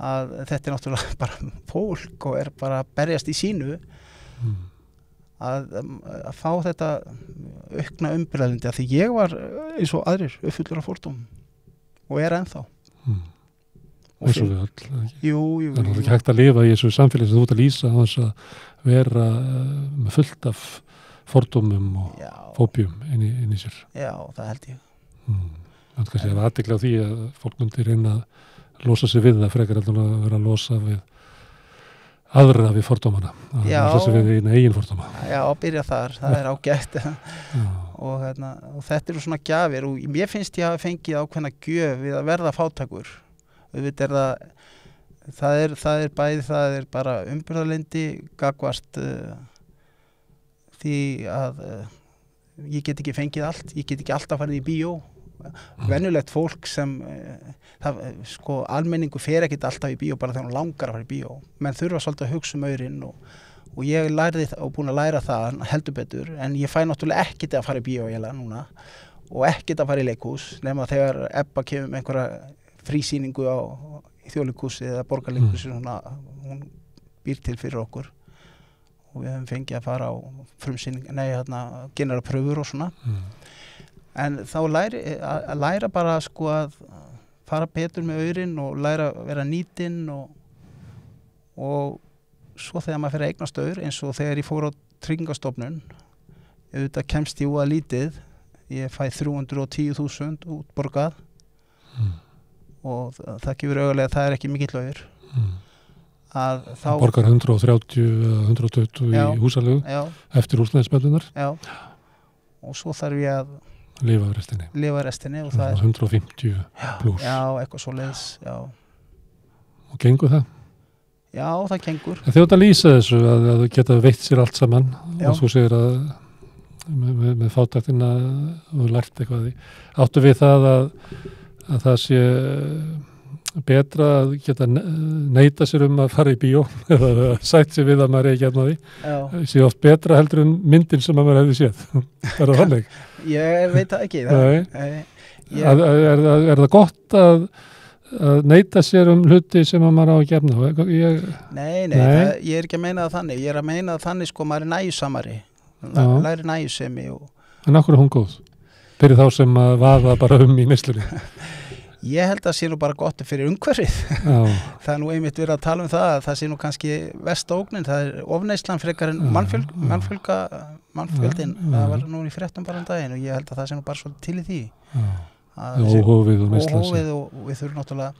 Að þetta er náttúrulega bara fólk og er bara að berjast í sínu. Að fá þetta aukna umbyrðalindi að því ég var eins og aðrir uppfullur af fordómum og er ennþá
eins og við öll
Jú.
Það er ekki hægt að lifa í þessu samfélagi sem þú ert að lýsa á þess að vera með fullt af fordómum og fóbíum inn í sér.
Já, það held ég.
Það er kannski að athygli á því að fólk myndi reyna að losa sig við það frekar heldur að vera að losa við aðra við fordómana, að losa sig við eina eigin fordóma. Já,
byrja þar, það er ágætt og þetta eru svona gjafir og mér finnst ég að hafa fengið ákveðna gjöf við að verða fátækur. Það er bæði, það er bara umburðarlyndi gagnvart því að ég get ekki fengið allt, ég get ekki alltaf farið í bíó. Venjulegt fólk sem sko almenningu fer ekkert alltaf í bíó bara þegar hún langar að fara í bíó menn þurfa svolítið að hugsa aurinn og ég lærði og búin að læra það heldur betur en ég fæ náttúrulega ekkert að fara í bíó núna og ekkert að fara í leikhús nema þegar Ebba kemur með einhverja frísýningu í Þjóðleikhúsi eða Borgarleikhúsi hún býr til fyrir okkur og við höfum fengið að fara á frumsýning, genera pröfur og svona en þá læra bara sko að fara betur með aurinn og læra að vera nýtinn og svo þegar maður fer að eignast aur eins og þegar ég fór á Tryggingastofnun auðvitað kemst ég úr lítið ég fæ 310.000 útborgað og það gefur augalega að það er ekki mikill aur að þá
borgar 130-120 í húsalegu eftir húsnæðisbætunar
og svo þarf ég að
lifa restinni og það er 150 pluss.
Já, eitthvað svoleiðis, já.
Og gengur það?
Já, það gengur.
En þegar þú lýsa þessu að þú geta veitt sér allt saman og þú segir að með fátæktina og lært eitthvað áttu við það að það sé betra að geta neita sér að fara í bíó eða sætt sér við að maður ekki hérna því. Sé oft betra heldur en myndin sem maður hefði séð. Það þannig?
Ég veit það ekki.
Er það gott að neita sér hluti sem maður á að gefna?
Nei, ég er ekki að meina það þannig. Ég er að meina það þannig sko maður er næjusamari. Læri næjusemi.
En af hverju er hún góð? Fyrir þá sem að vaða bara í neyslunni.
Ég held að það sé nú bara gott fyrir umhverfið. Það er nú einmitt verið að tala það að það sé nú kannski versta ógnin. Það er ofneyslan frekar en mannfjöldin. Það var nú í fréttum bara daginn og ég held að það sé nú bara svolítið til í því.
Óhófið og neyslan.
Óhófið og við þurfum náttúrulega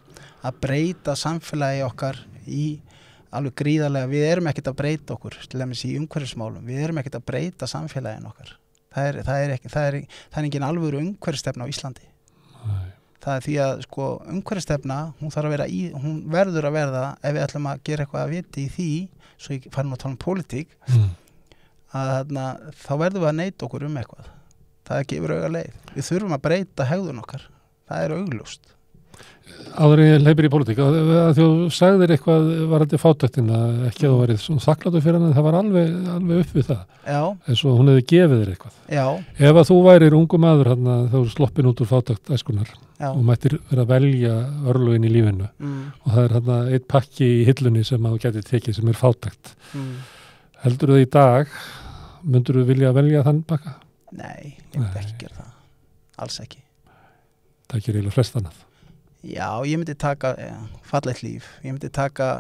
að breyta samfélagi okkar í alveg gríðarlega. Við erum ekkert að breyta okkur, til dæmis í umhverfismálum. Við erum ekkert að breyta samfélagin okkar. Það er engin alvöru umhverfisstefna á Íslandi. Það er því að sko umhverfisstefna, hún verður að verða ef við ætlum að gera eitthvað að viti í því, svo ég fari nú að tala pólitík, að þá verðum við að neita okkur eitthvað. Það gefur auga leið. Við þurfum að breyta hegðun okkar. Það er augljóst.
Áður en ég hleypir í pólitík, að þú sagðir eitthvað varandi fátæktina, ekki að þú verið svona þakklátur fyrir hann, það var alveg upp við það.
Já.
Eins og hún hefði gefið þér eitthvað.
Já.
Ef að þú værir ungu maður þá er sloppin út úr fátækt æskunar og mættir vera að velja örlögin í lífinu og það er eitt pakki í hillunni sem þú gæti tekið sem er fátækt. Heldur þú í dag, myndur þú vilja velja þann pakka?
Nei, ég myndi ekki gera það. Alls ekki.
Það ekki eiginlega flest annað.
Já, ég myndi taka fallegt líf. Ég myndi taka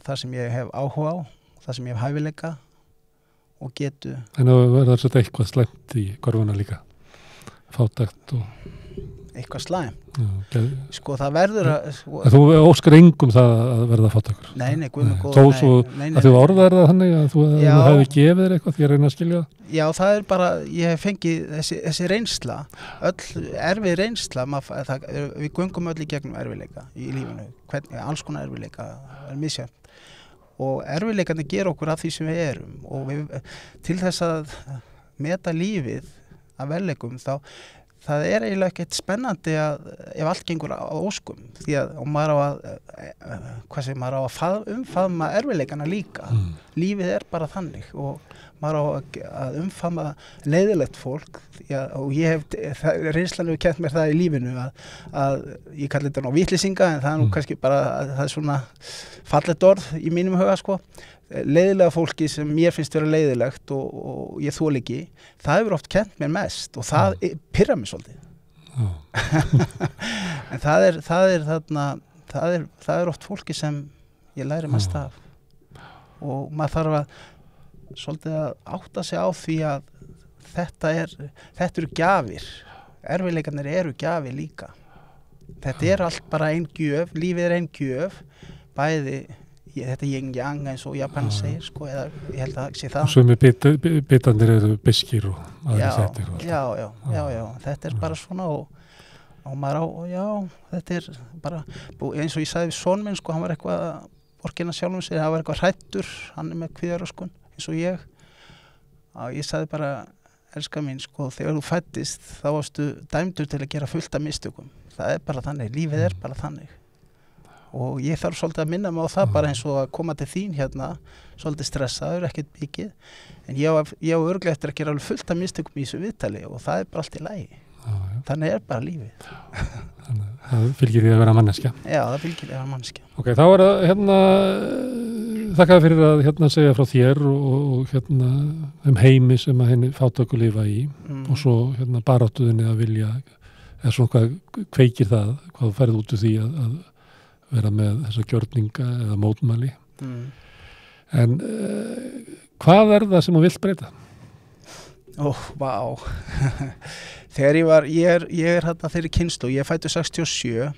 það sem ég hef áhuga á, það sem ég hef hæfileika og getu. En
það verður þetta eitthvað slæmt í korfuna líka? Fátækt og...
Eitthvað slæmt?
Já,
sko það verður að...
Þú óskar engum það að verða fátækur?
Nei, guð mig góður.
Þó svo að þú orðar það þannig að þú hefði gefið þér eitthvað því að reyna að skilja það?
Já, það er bara, ég hef fengið þessi reynsla, öll erfið reynsla, við göngum öll í gegnum erfiðleika í lífinu, alls konar erfiðleika er misjafnt og erfiðleikarnir gera okkur að því sem við erum og til þess að meta lífið af velleikum þá það er eiginlega ekkert spennandi ef allt gengur á óskum því að maður á að umfaðma erfiðleikana líka. Lífið er bara þannig og maður á að umfaðma leiðilegt fólk og reynslan hefur kennt mér það í lífinu að ég kalli þetta nú vitleysinga en það er nú kannski bara það er svona fallegt orð í mínum huga sko. Leiðilega fólki sem mér finnst vera leiðilegt og ég þoli ekki, það hefur oft kennt mér mest og það pirrar mig svolítið. En það er oft fólki sem ég læri mest af og maður þarf að svolítið að átta sig á því að þetta eru gjafir. Erfiðleikarnir eru gjafir líka. Þetta er allt bara ein gjöf, lífið er ein gjöf, bæði þetta yin-yang eins og Japan segir sko, eða ég held að sé það.
Sumir bitandir eru biskir og aðeins sættir.
Já, þetta er bara svona og maður þetta er bara, eins og ég sagði við son minn sko, hann var eitthvað orkina sjálfum sig, hann var eitthvað hrættur, hann er með kvíðaröskun eins og ég sagði bara, elska mín sko, þegar þú fæddist þá varstu dæmdur til að gera fullt af mistökum. Það er bara þannig, lífið er bara þannig. Og ég þarf svolítið að minna mig á það bara eins og að koma til þín hérna svolítið stressaður, ekkert mikið en ég á örugglega eftir að gera alveg fullt af mistökum í þessu viðtali og það er bara allt í lagi. Þannig er bara lífið.
Það fylgir því að vera manneskja.
Já, það fylgir því að vera manneskja.
Ok, þá er það þakka fyrir að segja frá þér og heimi sem að henni fátæku lifa í og svo baráttuðinni að vilja eða svona hvað kveikir það, hvað þú ferð út úr því að vera með þessa gjörninga eða mótmæli. En hvað er það sem þú vilt breyta?
Vá. Þegar ég er hérna þeirri kynslóð, ég er fæddur 67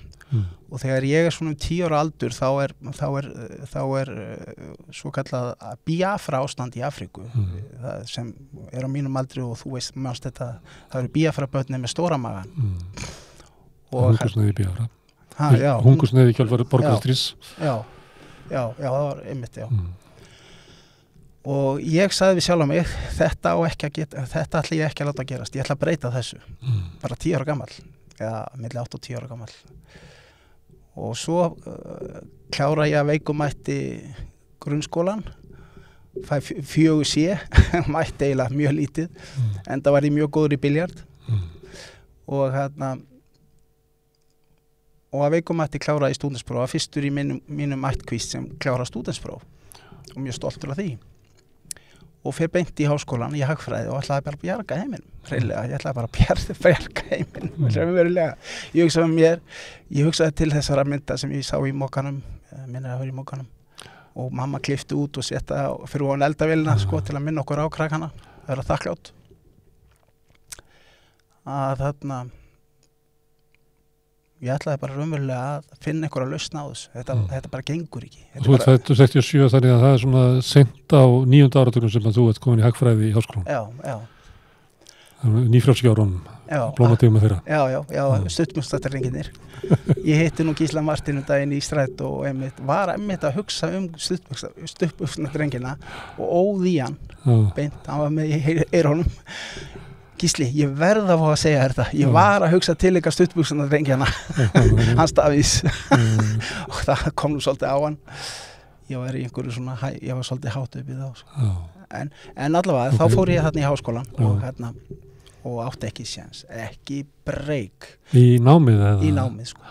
og þegar ég er svona 10 ára aldur þá er svo kallað Biafra ástand í Afríku sem er á mínum aldri og þú veist mannst þetta, það eru Biafra börnir með stóra magan.
Hungursneyði Biafra. Hungursneyði kjölfari borgarstrís.
Já, það var einmitt, já. Og ég sagði við sjálf á mig, þetta ætla ég ekki að láta gerast, ég ætla að breyta þessu, bara 10 ára gamall, eða milli 8 og 10 ára gamall. og svo klára ég að veikumætti grunnskólan, fæ 4C, mætti eiginlega mjög lítið, en það var ég mjög góður í biljard og og að veikumætti klára í stúdentspróf, fyrstur í mínum ættkvísl sem klára stúdentspróf og mjög stoltur af því. Og fer beint í háskólan í hagfræði og ætlaði bara að bjarga heiminum. Hreinlega, ég ætlaði bara að bjarga heiminum. Raunverulega. Ég hugsaði til þessara mynda sem ég sá í Mokanum, minnir að vera í Mokanum. Og mamma klippti út og setta fyrir ofan eldavélina sko, til að minna okkur á krakkana. Það er þakklátt. Að ég ætlaði bara raunverulega að finna einhverja lausn á þessu. Þetta bara gengur ekki.
Þú ert fæddur 67 þannig að það er svona seint á 9. áratugnum sem að þú ert komin í hagfræði í háskólanum.
Já.
Nýfrjálsgjárunum, blómatígum með þeirra.
Já, stuttbuxnadrengirnir. Ég hitti nú Gísla Martin daginn í strætó og var að hugsa stuttbuxnadrengina og óð í hann beint, hann var með í eyrunum. Gísli, ég verð að fá að segja þetta. Ég var að hugsa til eitthvað stuttbuxnadrengjana, hans Davís. Og það kom nú svolítið á hann. Ég var í einhverju svona, ég var svolítið hátt upp í það. En allavega, þá fór ég þarna í háskólan og átti ekki séns, ekki breyk. Í námið eða? Í námið, sko.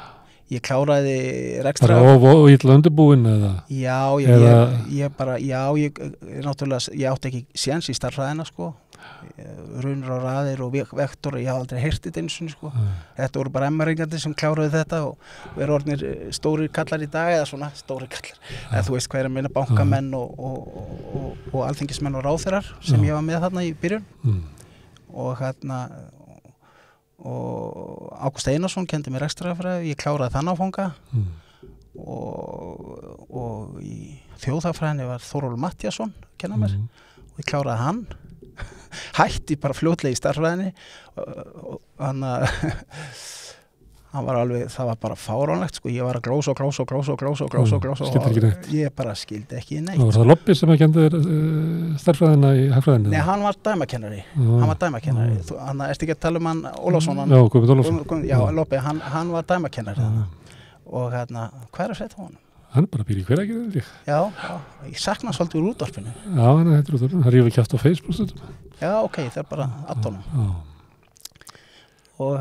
Ég kláraði rekstra.
Og illa undirbúin eða?
Já, ég átti ekki séns í starffræðina, sko. Runur á raðir og vektor, ég hafði aldrei heyrt þetta eins og sko. Þetta voru bara MR-ingandi sem kláruðu þetta og eru orðnir stórir kallar í dag eða svona stórir kallar. Eða þú veist hvað er að meina bankamenn og alþingismenn og ráðherrar sem ég var með þarna í byrjun. Og Ágúst Einarsson kendi mér rekstrarfræði, ég kláraði þann áfanga og í þjóðhagfræðinni var Þórólfur Matthíasson kenna mér og ég kláraði hann. Hætti bara fljótlega í starffræðinni og hann var alveg, það var bara fáránlegt sko, ég var að glósa og ég bara skildi ekki neitt.
Var það Lobbi sem kendi þér starffræðina í hagfræðinni?
Nei, hann var dæmakennari, hann ertu ekki að tala um hann Ólafsson?
Já, Guðmund Ólafsson.
Já, Lobbi, hann var dæmakennari og hvað er þetta honum?
Hann bara býr í Hveragerði.
Já, ég sakna svolítið úr útvarpinu.
Já, hann er hættur útvarpinu. Það rífur kjátt á Facebook stundum.
Já, ok, það er bara addonum. Og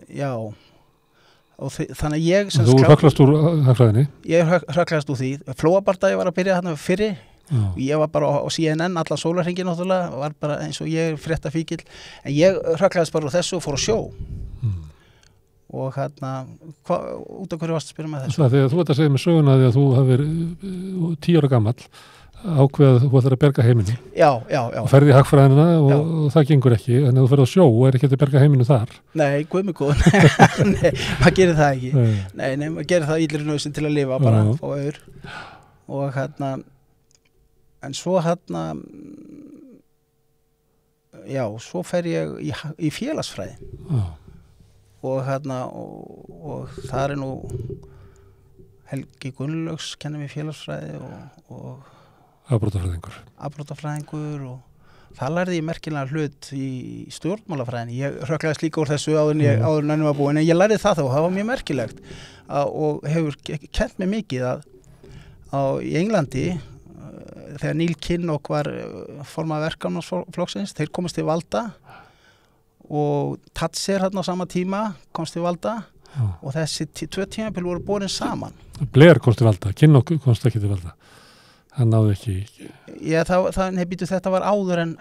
já. Og þannig að ég...
Þú hröklast úr hagfræðinni?
Ég hröklast úr því. Flóabardagi var að byrja þarna fyrri. Ég var bara á CNN allan sólarhringinn náttúrulega. Var bara eins og ég fréttafíkill. En ég hröklast bara úr þessu og fór á sjó. Og út af hverju varst að spyrja með þessu?
Þegar þú ert að segja með söguna því að þú hafðir 10 ára gamall ákveðað þú ætlar að berga heiminu. Já. Og ferði í hagfræðina og það gengur ekki, en ef þú ferði á sjó er ekki að berga heiminu þar.
Nei, guð mig góð. Nei, maður gerir það ekki. Nei, maður gerir það illir nöðsinn til að lifa bara á auður. Og en svo svo fer ég í félagsfræði. Og það er nú Helgi Gunnlaugs kennir mér félagsfræði og afbrotafræðingur og það lærði ég merkilega hlut í stjórnmálafræðinni. Ég hröklaðist líka úr þessu áður en ennum var búin, en ég lærði það var mjög merkilegt og hefur kennt mér mikið að í Englandi þegar Neil Kinnock var formaður Verkamannaflokksins, þeir komast til valda og Thatcher hérna á sama tíma komst til valda og þessi 2 tímabil voru borin saman.
Blair komst til valda, Kinnock komst ekki til valda. Hann náði ekki...
Já, þetta var áður en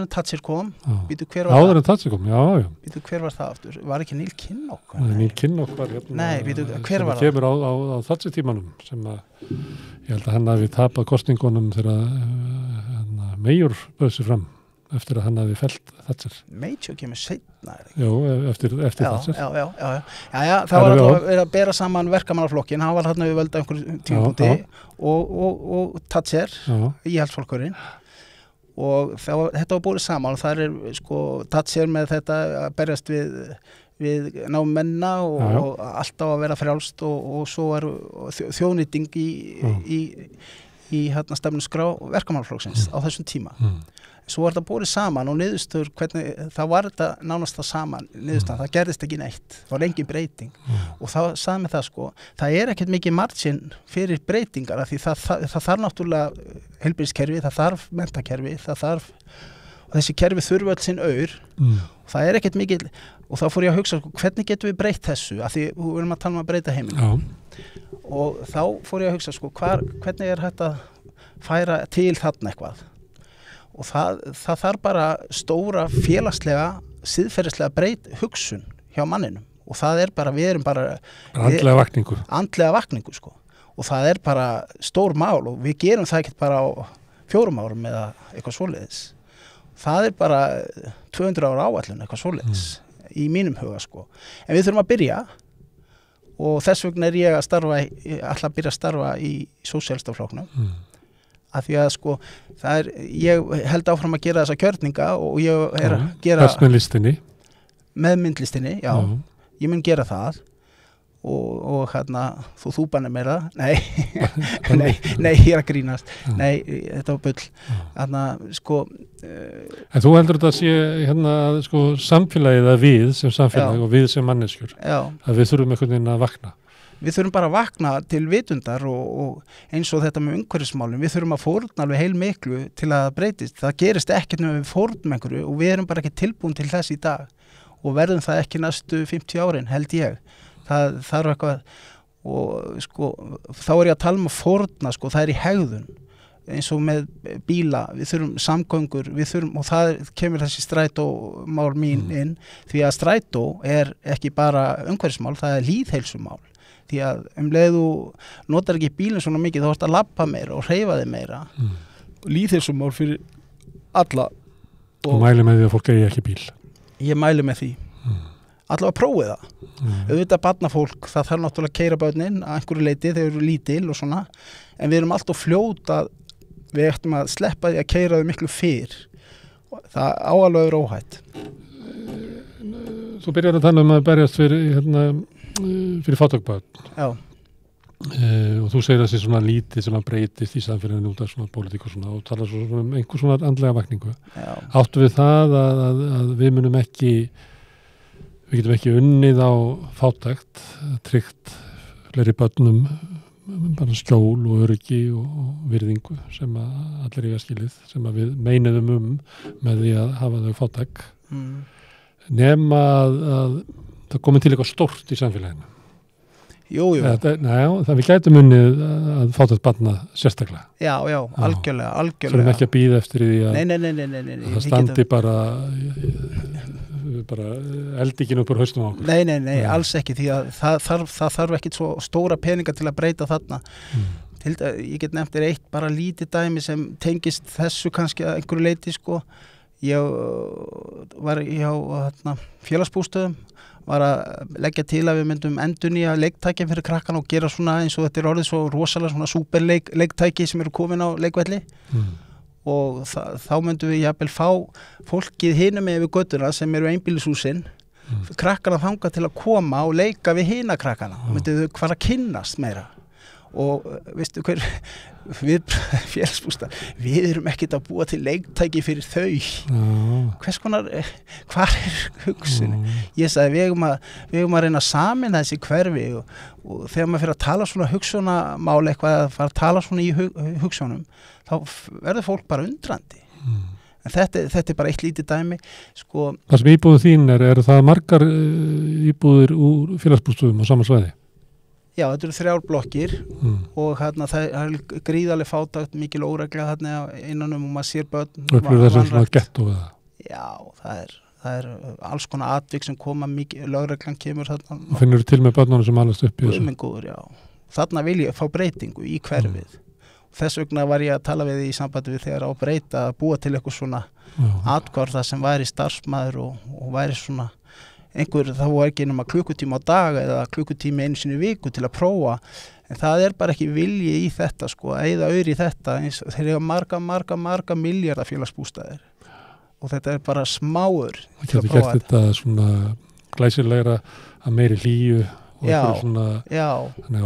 Thatcher kom.
Áður en Thatcher kom, já.
Býtu, hver var það aftur? Var ekki Neil Kinnock?
Neil Kinnock var hérna...
Nei, býtu, hver var það?
Sem kemur á Thatcher tímanum sem ég held að hann hafi tapað kosningunum þegar Major bauð sig fram eftir að hann hafi fellt Thatcher.
Major kemur seinna, er ekki?
Jú, eftir Thatcher.
Já, það var alltaf verið að bera saman verkamannaflokkin, hann var þarna við völda einhverjum tímapunkti og Thatcher, íhaldsflokkurinn og þetta var búið saman og það er sko Thatcher með þetta að berjast við námennina og alltaf að vera frjálst og svo er þjóðnýting í stefnuskrá verkamannaflokksins á þessum tíma. svo var þetta borið saman og niðurstöður hvernig, þá var þetta nánast það saman niðurstöður, það gerðist ekki neitt, það var engin breyting og þá sagði mig það sko, það ekkert mikið margin fyrir breytingar af því það þarf náttúrulega heilbrigðiskerfi, það þarf menntakerfi, það þarf og þessi kerfi þurfa öll sinn aur það ekkert mikið og þá fór ég að hugsa sko, hvernig getum við breytt þessu af því við erum að tala um að breyta heiminn og þá fór ég að hugsa sko, hvernig hægt að færa til þarna eitthvað og það þarf bara stóra félagslega, siðferðislega hugsun hjá manninum og það bara, við erum bara andlega vakningu sko og það bara stór mál og við gerum það ekkert bara á 4 árum eða eitthvað svoleiðis það bara 200 ára áætlun eitthvað svoleiðis í mínum huga sko en við þurfum að byrja og þess vegna ég að byrja að starfa í Sósíalistaflokknum af því að sko ég held áfram að gera þessa kjörninga og ég að gera með myndlistinni, já ég mun gera það og hérna þú bannir mér það nei, ég að grínast nei, þetta var bull hérna sko
En þú heldur þetta sé hérna sko samfélagið að við sem samfélag og við sem manneskjur að við þurfum einhvern veginn að vakna
Við þurfum bara að vakna til vitundar og eins og þetta með umhverfismálum, við þurfum að fórna alveg heilmiklu til að breytist. Það gerist ekkert nema við fórnum einhverju og við erum bara ekki tilbúin til þess í dag og verðum það ekki næstu 50 árin, held ég. Það þarf eitthvað og sko, þá ég að tala um að fórna, sko, það í hegðun eins og með bíla, við þurfum samgöngur, og það kemur þessi strætómál mín inn, því að strætó ekki bara umhverfismál, það lýðheilsumál. Því að leið þú notar ekki bílinn svona mikið, þá ert að labba meira og hreyfa þig meira. Lýðheilsumál fyrir alla.
Og mæli með því að fólk eigi ekki bíl?
Ég mæli með því. Allavega prófið það. Auðvitað barnafólk, það þarf náttúrulega að keyra börnin að einhverju leyti, þeir eru lítil og svona, en við erum alltaf fljóta, við ættum að sleppa því að keyra þau miklu fyrr. Það áalveg óhætt.
Þú byrjar að tala um að berjast fyrir fátækbörn. Já. Og þú segir að það sé svona lítið sem að breytist í samfélaginu út af svona pólitík og svona og tala svona um einhver svona andlega vakningu. Já. Áttu við það að við munum ekki, við getum ekki unnið á fátækt, tryggt fleiri börnum bara skjól og öryggi og virðingu sem að allir eiga skilið, sem að við meiniðum með því að hafa þau fátæk. Nema að það komið til eitthvað stórt í samfélaginu.
Jú.
Það við gætum unnið að fátækt barna sérstaklega. Já,
algjörlega.
Þurfum ekki að bíða eftir því að það standi bara eldikinn upp úr haustum á okkur.
Nei, alls ekki, því að það þarf ekki svo stóra peninga til að breyta þarna. Ég get nefnt eitt bara lítið dæmi sem tengist þessu kannski að einhverju leyti, sko. Ég var hjá félagsbústöðum, var að leggja til að við myndum endurnýja leiktæki fyrir krakkana og gera svona eins og þetta orðið svo rosalega svona superleiktæki sem eru komin á leikvelli og þá myndum við jafnvel fá fólkið hinum með við göttuna sem eru einbýlishúsin krakkana þangað til að koma og leika við hina krakkana og myndum þau fara að kynnast meira og veistu hver við félagsbústað, við erum ekkert að búa til leiktæki fyrir þau hvar hugsun ég sagði við eigum að reyna að samina þessi hverfi og þegar maður fyrir að tala svona hugsunamál eitthvað að fara að tala svona í hugsunum þá verður fólk bara undrandi en þetta bara eitt lítið dæmi sko.
Það sem íbúðu þín eru það margar íbúðir úr félagsbústöðum á sama svæði?
Já, þetta eru 3 blokkir og það gríðarlega fátækt, mikil óregla innanum og maður sér börn.
Upplifir þessu svona getto við það?
Já, það er alls konar atvik sem koma, lögreglan kemur þarna.
Og finnur þú til með börnunum sem alast upp í þessu?
Guðmengóður, já. Þarna vil ég fá breytingu í hverfið. Þess vegna var ég að tala við í sambandi við þegar á að breyta að búa til eitthvað svona atkvarð það sem væri starfsmaður og væri svona þá var ekki nema klukkutíma á dag eða klukkutími einu sinni í viku til að prófa en það bara ekki vilji í þetta sko, að eyða aur í þetta þeir eiga marga milljarða félagsbústaðir og þetta bara smáur
Það getur gert þetta svona glæsilegra að meiri hlýju og svona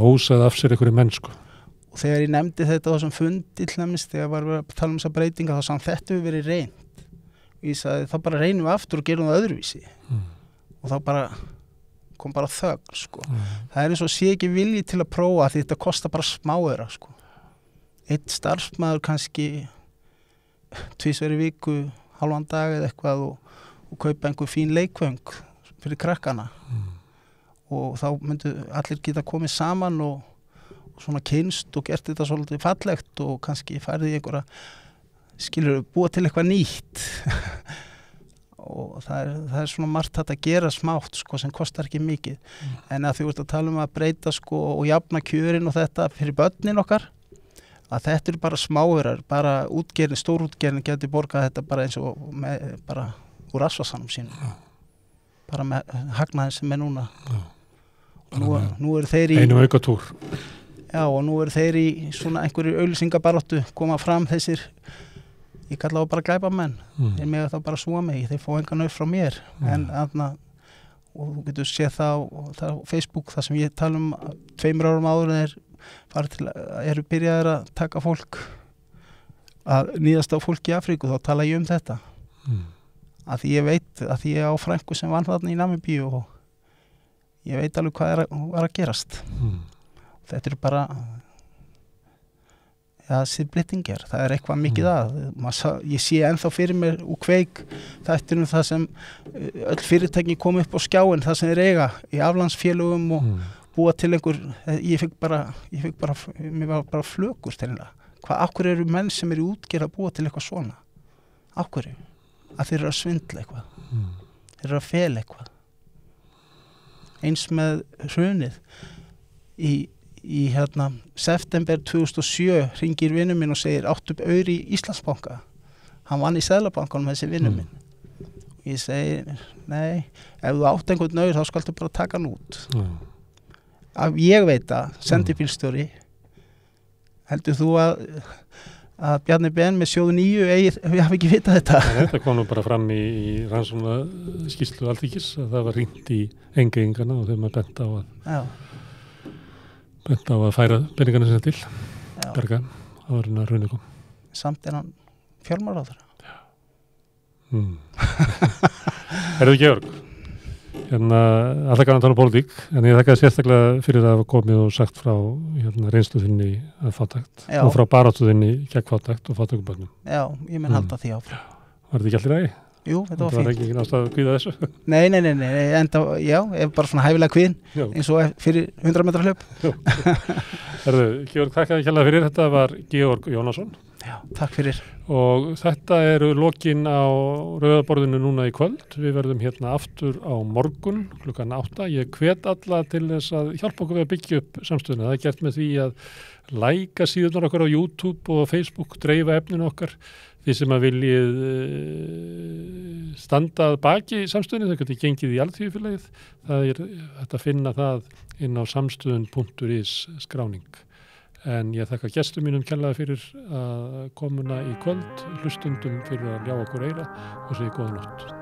ósað af sér einhverju mennsku
og þegar ég nefndi þetta á þessum fundi til dæmis þegar var að tala um þessa breytinga þá samt þetta hefur verið reynt Ég sagði, þá bara reynum við aftur og gerum það öðruvísi. Og þá kom bara þögn, sko. Það er eins og sé ekki vilji til að prófa því þetta kostar bara smáeira, sko. Einn starfsmaður kannski 2 í viku, hálfan dag eða eitthvað og kaupa einhver fín leikvöng fyrir krakkana. Og þá myndu allir geta komið saman og svona kynst og gert þetta svolítið fallegt og kannski farið í einhverja, búa til eitthvað nýtt. Og það er svona margt hægt að gera smátt, sko, sem kostar ekki mikið. En að þú ert að tala að breyta, sko, og jafna kjörin og þetta fyrir börnin okkar, að þetta eru bara smáurar, bara stórútgerðin geti borgað þetta bara eins og bara úr rassvasanum sínum. Bara með hagnaðin sem núna. Nú eru þeir í
einum aukatúr.
Já, og nú eru þeir í svona einhverju auglýsingabaráttu, koma fram þessir, ég kalla á bara glæpamenn. Þeir mega þá bara súa mig, þeir fá engan auð frá mér. En og þú getur séð það á Facebook, það sem ég tala 2 árum áður en þeir eru byrjaðir að taka fólk, að níðast á fólk í Afríku, þá tala ég þetta. Að því ég veit, að því ég á frænku sem vann þarna í Namibíu og ég veit alveg hvað var að gerast. Þetta eru bara sýrblittingar, það er eitthvað mikið að. Ég sé ennþá fyrir mér úr Kveik þættinum það sem öll fyrirtæki kom upp á skjáin, það sem þeir eiga í aflandsfélögum og búa til einhver, mér var bara flökur til það. Af hverju eru menn sem eru í útgerð að búa til eitthvað svona? Af hverju? Að þeir eru að svindla eitthvað. Þeir eru að fela eitthvað. Eins með hrunið í september 2007 hringir vinur minn og segir áttu upp auður í Íslandsbanka. Hann vann í Seðlabankanum þessi vinur minn. Ég segi, nei, ef þú átt einhvern auður þá skaltu bara taka hann út. Ég veit að sendibílstjóri, heldur þú að Bjarni Ben með sjóðu 9 við hafi ekki vitað þetta?
Þetta kom nú bara fram í rannsóknar skýrslu Alþingis að það var hringt í engeyingana og þeim að bent á að færa peningana sinna til berga áður en að hrunið kom.
Samt er hann fjármálaráðherra.
Herðu Georg, alltaf kannan tala pólitík, en ég þakka sérstaklega fyrir að hafa komið og sagt frá reynslu þinni að fátækt og frá baráttu þinni gegn fátækt og fátækubönnum.
Já, ég mun halda því áfram.
Var þetta ekki allir lagi?
Jú, þetta var
fínt. Það var ekki ástæða að kvíða þessu?
Nei, enda, já, bara svona hæfilega kvíðin, eins og fyrir 100 metra hlaup.
Herðu, Georg, þakka þér kærlega fyrir. Þetta var Georg Jónasson.
Já, takk fyrir.
Og þetta eru lokin á rauðaborðinu núna í kvöld. Við verðum hérna aftur á morgun klukkan 8. Ég hvet alla til þess að hjálpa okkur við að byggja upp samstöðuna. Það er gert með því að læka síðurnar okkar á YouTube og Facebook, dreifa efninu okkar. Þið sem að viljið standa að baki samstöðunni, þau getur gengið í Alþýðufélagið. Það er hægt að finna það inn á samstöðun.is skráning. En ég þakka gestum mínum kærlega fyrir að komuna í kvöld, hlustundum fyrir að ljá okkur eyra og segi góða nótt.